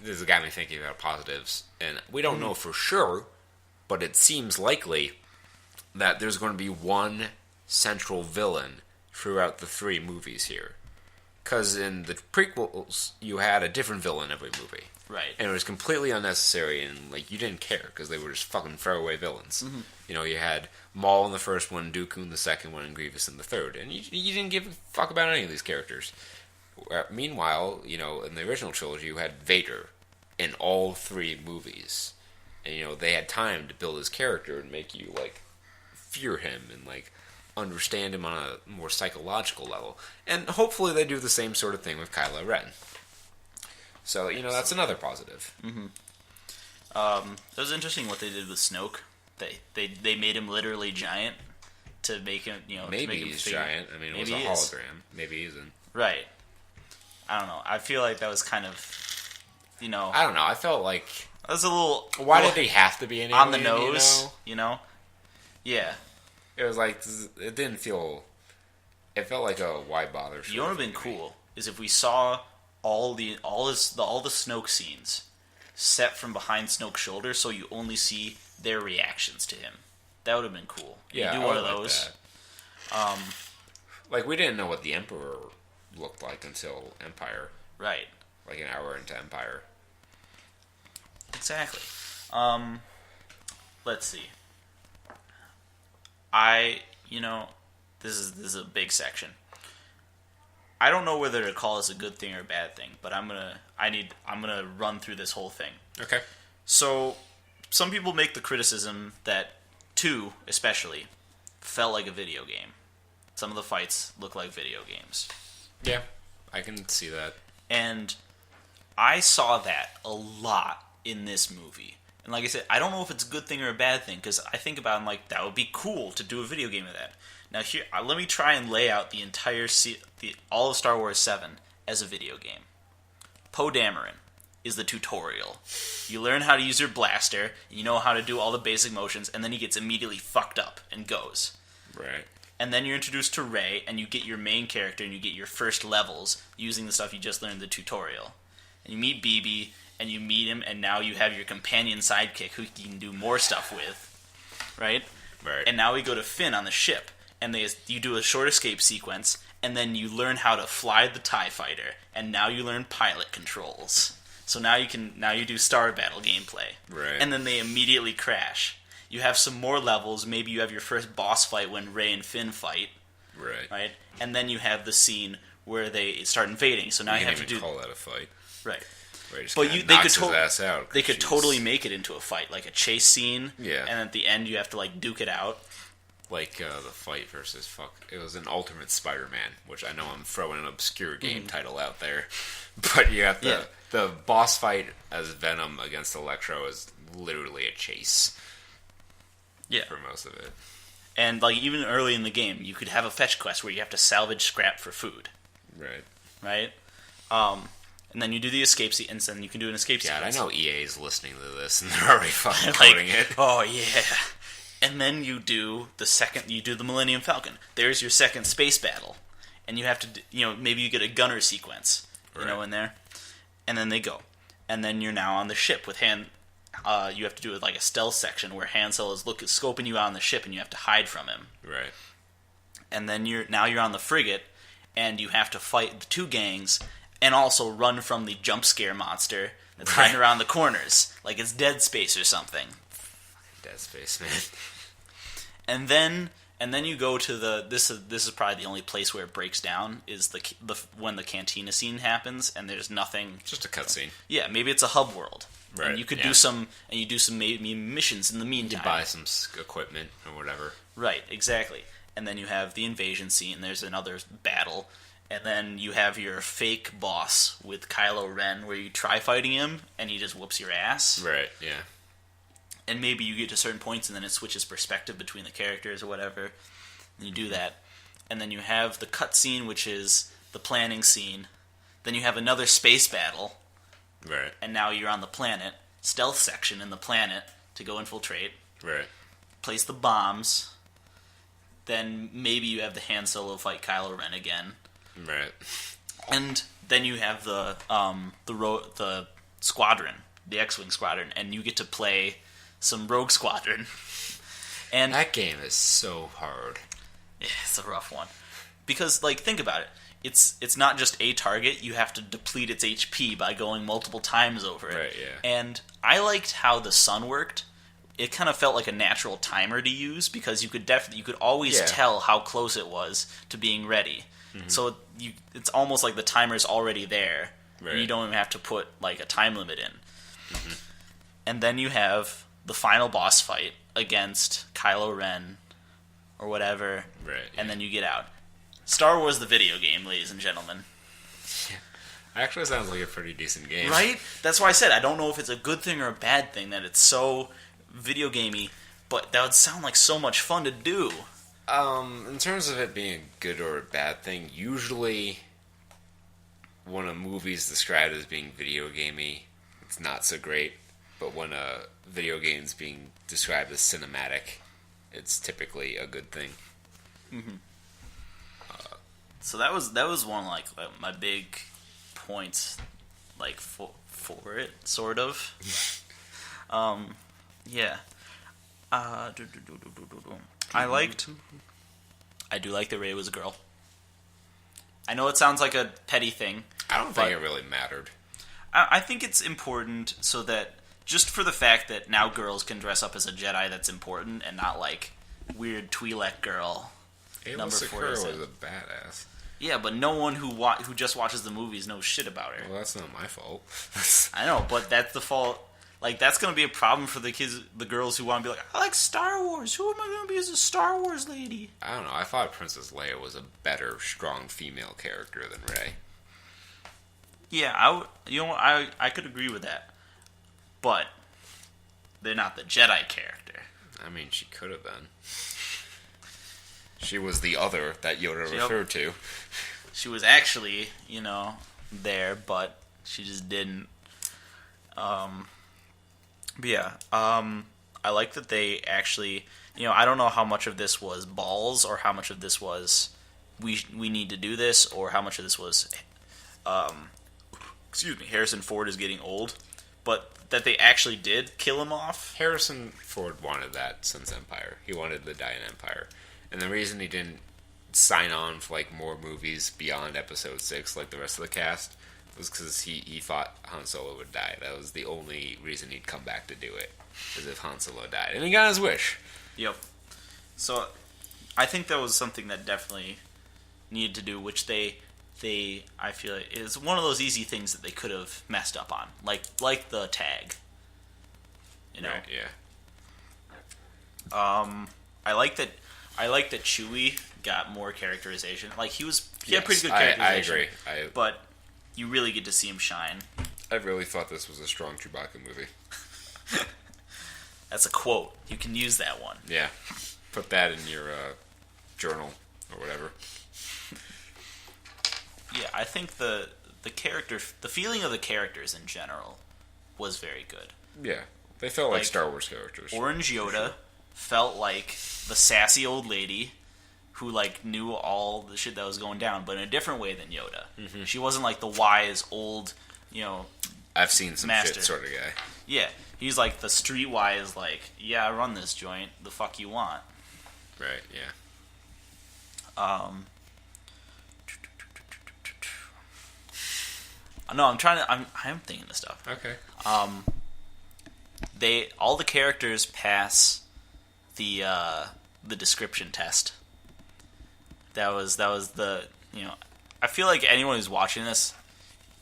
this has got me thinking about positives, and we don't know for sure, but it seems likely that there's going to be one central villain throughout the 3 movies here. Because in the prequels, you had a different villain every movie. Right. And it was completely unnecessary, and you didn't care, because they were just fucking throwaway villains. Mm-hmm. You had Maul in the first one, Dooku in the second one, and Grievous in the third. And you didn't give a fuck about any of these characters. Meanwhile, in the original trilogy, you had Vader in all 3 movies. And, they had time to build his character and make you, fear him and, understand him on a more psychological level. And hopefully they do the same sort of thing with Kylo Ren. So, that's another positive. Mm-hmm. It was interesting what they did with Snoke. They made him literally giant to make him, Maybe he's giant. I mean, it was a hologram. Maybe he isn't. Right. I don't know. I feel like that was kind of, I don't know. I felt like... That was a little... Why did he have to be an alien, on the nose, Yeah. It was it didn't feel... It felt like a why bother. You know what would have been cool is if we saw all the Snoke scenes set from behind Snoke's shoulder, so you only see their reactions to him. That would have been cool. Yeah, you do one of those. We didn't know what the Emperor looked like until Empire. Right. An hour into Empire. Exactly. Let's see. This is a big section. I don't know whether to call this a good thing or a bad thing, but I'm gonna run through this whole thing. Okay. So, some people make the criticism that 2, especially, felt like a video game. Some of the fights look like video games. Yeah, I can see that. And I saw that a lot in this movie. And like I said, I don't know if it's a good thing or a bad thing, because I think about it, I'm like, that would be cool to do a video game of that. Now here, let me try and lay out the entire all of Star Wars 7 as a video game. Poe Dameron is the tutorial. You learn how to use your blaster, and you know how to do all the basic motions, and then he gets immediately fucked up and goes. Right. And then you're introduced to Rey, and you get your main character, and you get your first levels using the stuff you just learned in the tutorial. And you meet BB, and you meet him, and now you have your companion sidekick who you can do more stuff with, right? Right. And now we go to Finn on the ship, and you do a short escape sequence, and then you learn how to fly the TIE Fighter, and now you learn pilot controls. So now you do Star Battle gameplay. Right. And then they immediately crash. You have some more levels. Maybe you have your first boss fight when Rey and Finn fight. Right. Right. And then you have the scene where they start invading. So now you have to do. Call that a fight. Right. Where he just But they could his ass out. They could totally make it into a fight, like a chase scene. Yeah. And at the end, you have to like duke it out. Like the fight versus it was an Ultimate Spider-Man, which I know I'm throwing an obscure game title out there, but you have the boss fight as Venom against Electro is literally a chase. Yeah. For most of it. And like even early in the game, you could have a fetch quest where you have to salvage scrap for food. Right. Right. And then you do the escape sequence, and then you can do an escape sequence. I know EA's listening to this, and they're already fucking coding it. Oh yeah. And then you do the Millennium Falcon. There's your second space battle, and you have to, maybe you get a gunner sequence, in there, and then they go, and then you're now on the ship with Han. You have to do like a stealth section where Han Solo is scoping you out on the ship, and you have to hide from him. Right. And then you're on the frigate, and you have to fight the 2 gangs, and also run from the jump scare monster that's hiding around the corners, like it's Dead Space or something. Dead Space, man. And then you go to this is probably the only place where it breaks down is the when the cantina scene happens and there's nothing. Just a cutscene. Yeah, maybe it's a hub world. Right. And you could do some maybe missions in the meantime. You buy some equipment or whatever. Right, exactly. And then you have the invasion scene. There's another battle. And then you have your fake boss with Kylo Ren where you try fighting him and he just whoops your ass. Right, yeah. And maybe you get to certain points and then it switches perspective between the characters or whatever. And you do that. And then you have the cutscene, which is the planning scene. Then you have another space battle. Right. And now you're on the planet. Stealth section in the planet to go infiltrate. Right. Place the bombs. Then maybe you have the Han Solo fight Kylo Ren again. Right. And then you have the squadron, the X-Wing squadron, and you get to play some Rogue Squadron. And that game is so hard. Yeah, it's a rough one. Because, think about it. It's not just a target. You have to deplete its HP by going multiple times over it. Right, yeah. And I liked how the sun worked. It kind of felt like a natural timer to use because you could always tell how close it was to being ready. Mm-hmm. So it's almost like the timer's already there. Right. And you don't even have to put a time limit in. Mm-hmm. And then you have the final boss fight against Kylo Ren or whatever. Right. And then you get out. Star Wars the video game, ladies and gentlemen. Actually sounds like a pretty decent game. Right? That's why I said I don't know if it's a good thing or a bad thing that it's so video gamey, but that would sound like so much fun to do. In terms of it being a good or a bad thing, usually when a movie's described as being video gamey, it's not so great. But when a video game's being described as cinematic, it's typically a good thing. Mm-hmm. So that was one of my big points, for it, sort of. Yeah. I do like that Rey was a girl. I know it sounds like a petty thing. I don't think it really mattered. I think it's important so that just for the fact that now girls can dress up as a Jedi, that's important, and not weird Twi'lek girl. Ayla Number Secura was 47. a badass. Yeah, but no one who just watches the movies knows shit about her. Well, that's not my fault. I know, but that's the fault. Like, that's going to be a problem for the kids, the girls who want to be like, I like Star Wars. Who am I going to be as a Star Wars lady? I don't know. I thought Princess Leia was a better, strong female character than Rey. Yeah, I could agree with that. But they're not the Jedi character. I mean, she could have been. She was the other that Yoda referred to. She was actually, there, but she just didn't. But yeah, I like that they actually, I don't know how much of this was balls or how much of this was we need to do this or how much of this was, Harrison Ford is getting old, but that they actually did kill him off. Harrison Ford wanted that since Empire. He wanted to die in Empire. And the reason he didn't sign on for more movies beyond Episode 6 like the rest of the cast was because he thought Han Solo would die. That was the only reason he'd come back to do it, is if Han Solo died. And he got his wish. Yep. So, I think that was something that definitely needed to do, which I feel like is one of those easy things that they could have messed up on. Like the tag. Right, yeah. I like that Chewie got more characterization. He had pretty good characterization. I agree. But you really get to see him shine. I really thought this was a strong Chewbacca movie. That's a quote. You can use that one. Yeah. Put that in your journal or whatever. Yeah, I think the feeling of the characters in general was very good. Yeah. They felt like Star Wars characters. Orange Yoda felt like the sassy old lady who knew all the shit that was going down, but in a different way than Yoda. Mm-hmm. She wasn't like the wise old, I've seen some master. shit sort of guy. Yeah, he's like the streetwise, yeah, I run this joint. The fuck you want? Right. Yeah. No, I'm thinking of stuff. Okay. All the characters pass the description test. That was the I feel like anyone who's watching this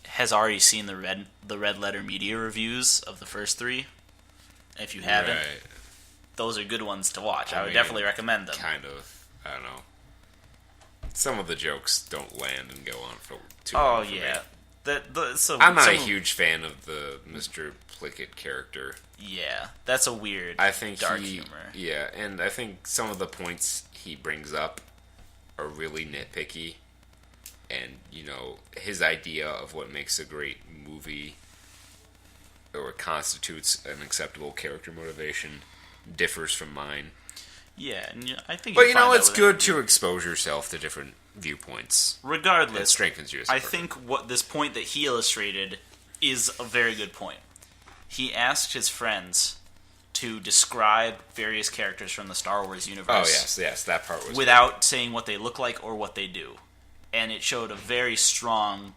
has already seen the red letter media reviews of the first three. If you haven't, right. Those are good ones to watch. I would mean, definitely recommend them. Kind of. I don't know. Some of the jokes don't land and go on for too Oh long for yeah. me. I'm not a huge fan of the Mr. Plickett character. Yeah, that's a weird dark humor. Yeah, and I think some of the points he brings up are really nitpicky. And, his idea of what makes a great movie or constitutes an acceptable character motivation differs from mine. Yeah, and I think. But it's good to expose yourself to different viewpoints. Regardless, it strengthens you. As a person. think this point that he illustrated is a very good point. He asked his friends to describe various characters from the Star Wars universe. Oh yes, that part was without saying what they look like or what they do, and it showed a very strong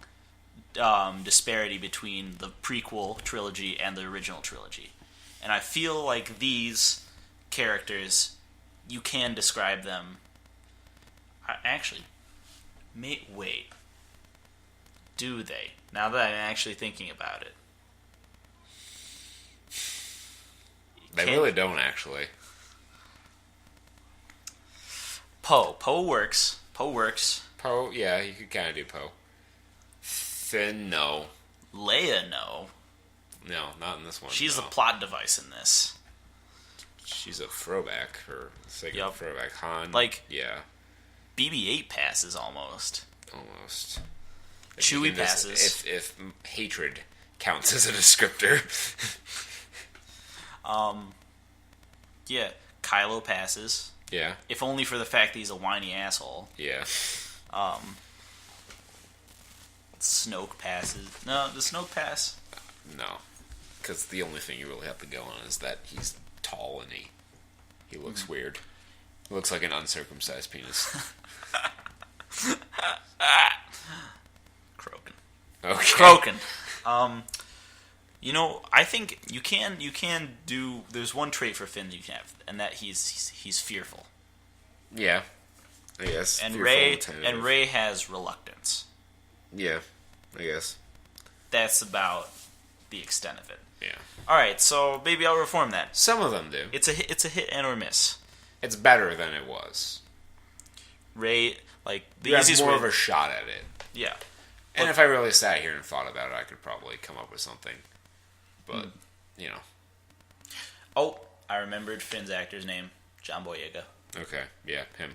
disparity between the prequel trilogy and the original trilogy. And I feel like these characters, you can describe them. Wait. Do they? Now that I'm actually thinking about it. They really don't, actually. Poe works. Poe, yeah, you could kind of do Poe. Finn, no. Leia, no. No, not in this one. She's a plot device in this. She's a throwback, for the sake of throwback. Han, yeah. BB-8 passes almost. Almost. Chewie passes. If hatred counts as a descriptor. Yeah, Kylo passes. Yeah. If only for the fact that he's a whiny asshole. Yeah. Snoke passes. No, does Snoke pass? No. Because the only thing you really have to go on is that he's tall and he looks weird. He looks like an uncircumcised penis. Croaking. Okay. Croaking. I think you can do. There's one trait for Finn that you can have, and that he's fearful. Yeah, I guess. And Fearful and Rey has reluctance. Yeah, I guess. That's about the extent of it. Yeah. All right, so maybe I'll reform that. Some of them do. It's a hit and or miss. It's better than it was. Rey, like the You have easiest more way. of a shot at it. Yeah. And if I really sat here and thought about it, I could probably come up with something. But, you know. Oh, I remembered Finn's actor's name, John Boyega. Okay, yeah, him.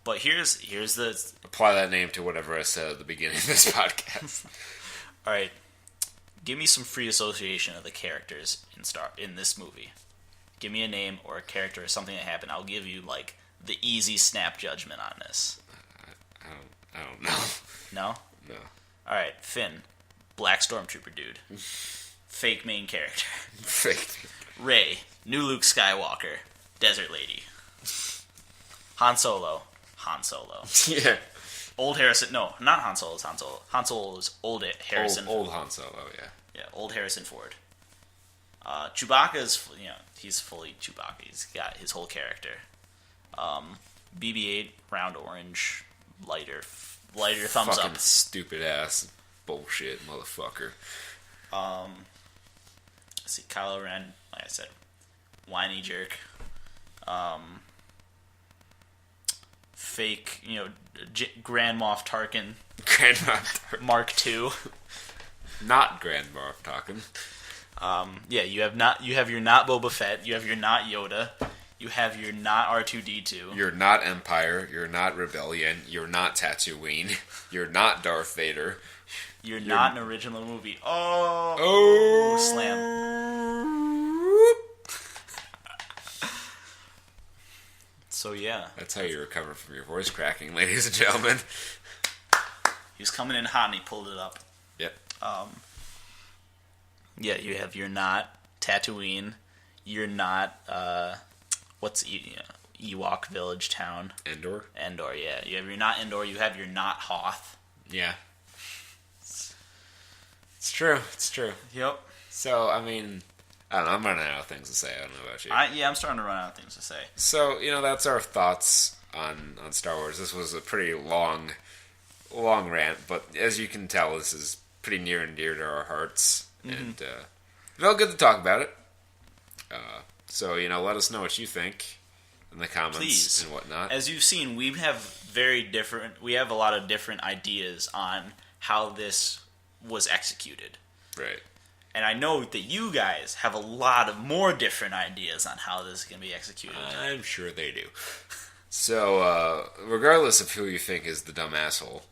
But here's the. Apply that name to whatever I said at the beginning of this podcast. All right, give me some free association of the characters in this movie. Give me a name or a character or something that happened. I'll give you like the easy snap judgment on this. I don't know. No? No. All right, Finn, black stormtrooper dude, fake main character. Fake. Rey, new Luke Skywalker, desert lady. Han Solo. Yeah. Old Harrison. No, not Han Solo. Han Solo. Han Solo is old Harrison. Old Han Solo, yeah. Yeah, old Harrison Ford. Chewbacca's, he's fully Chewbacca. He's got his whole character. BB-8, round orange, lighter thumbs Fucking up. stupid ass bullshit motherfucker. Let's see, Kylo Ren, like I said, whiny jerk. Fake, Grand Moff Tarkin, Grand Moff Tarkin. Mark II. Not Grand Moff Tarkin. Yeah, you have your not Boba Fett, you have your not Yoda, you have your not R2-D2. You're not Empire. You're not Rebellion. You're not Tatooine. You're not Darth Vader. You're not an original movie. Oh, Slam. So yeah, That's how you recover from your voice cracking, ladies and gentlemen. he was coming in hot and he pulled it up. Yep. Yeah, you have you're not Tatooine. You're not Ewok village town. Endor. Endor, yeah. You have you're not Endor. You have you're not Hoth. Yeah. It's true. It's true. Yep. So, I mean, I don't know. I'm running out of things to say. I don't know about you. I'm starting to run out of things to say. So, that's our thoughts on Star Wars. This was a pretty long rant, but as you can tell, this is pretty near and dear to our hearts. Mm-hmm. And it felt good to talk about it. So, let us know what you think in the comments. Please. And whatnot. As you've seen, we have a lot of different ideas on how this was executed. Right. And I know that you guys have a lot of more different ideas on how this is going to be executed. I'm sure they do. So, regardless of who you think is the dumb asshole,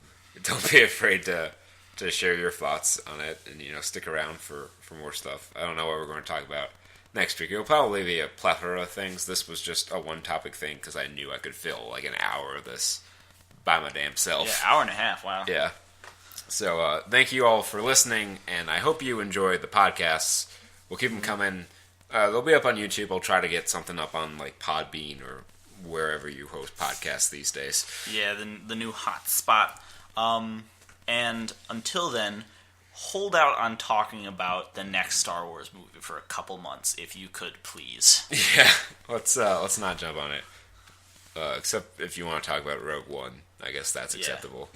don't be afraid to share your thoughts on it and, stick around for more stuff. I don't know what we're going to talk about next week. It'll probably be a plethora of things. This was just a one-topic thing because I knew I could fill like an hour of this by my damn self. Yeah, hour and a half, wow. Yeah. So, thank you all for listening, and I hope you enjoyed the podcasts. We'll keep them coming. They'll be up on YouTube. I'll try to get something up on, like, Podbean or wherever you host podcasts these days. Yeah, the new hot spot. And until then, hold out on talking about the next Star Wars movie for a couple months, if you could, please. Yeah, let's not jump on it. Except if you want to talk about Rogue One, I guess that's acceptable.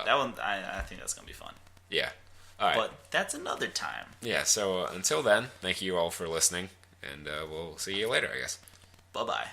That one, I think that's going to be fun. Yeah. All right. But that's another time. Yeah, so until then, thank you all for listening, and we'll see you later, I guess. Bye-bye.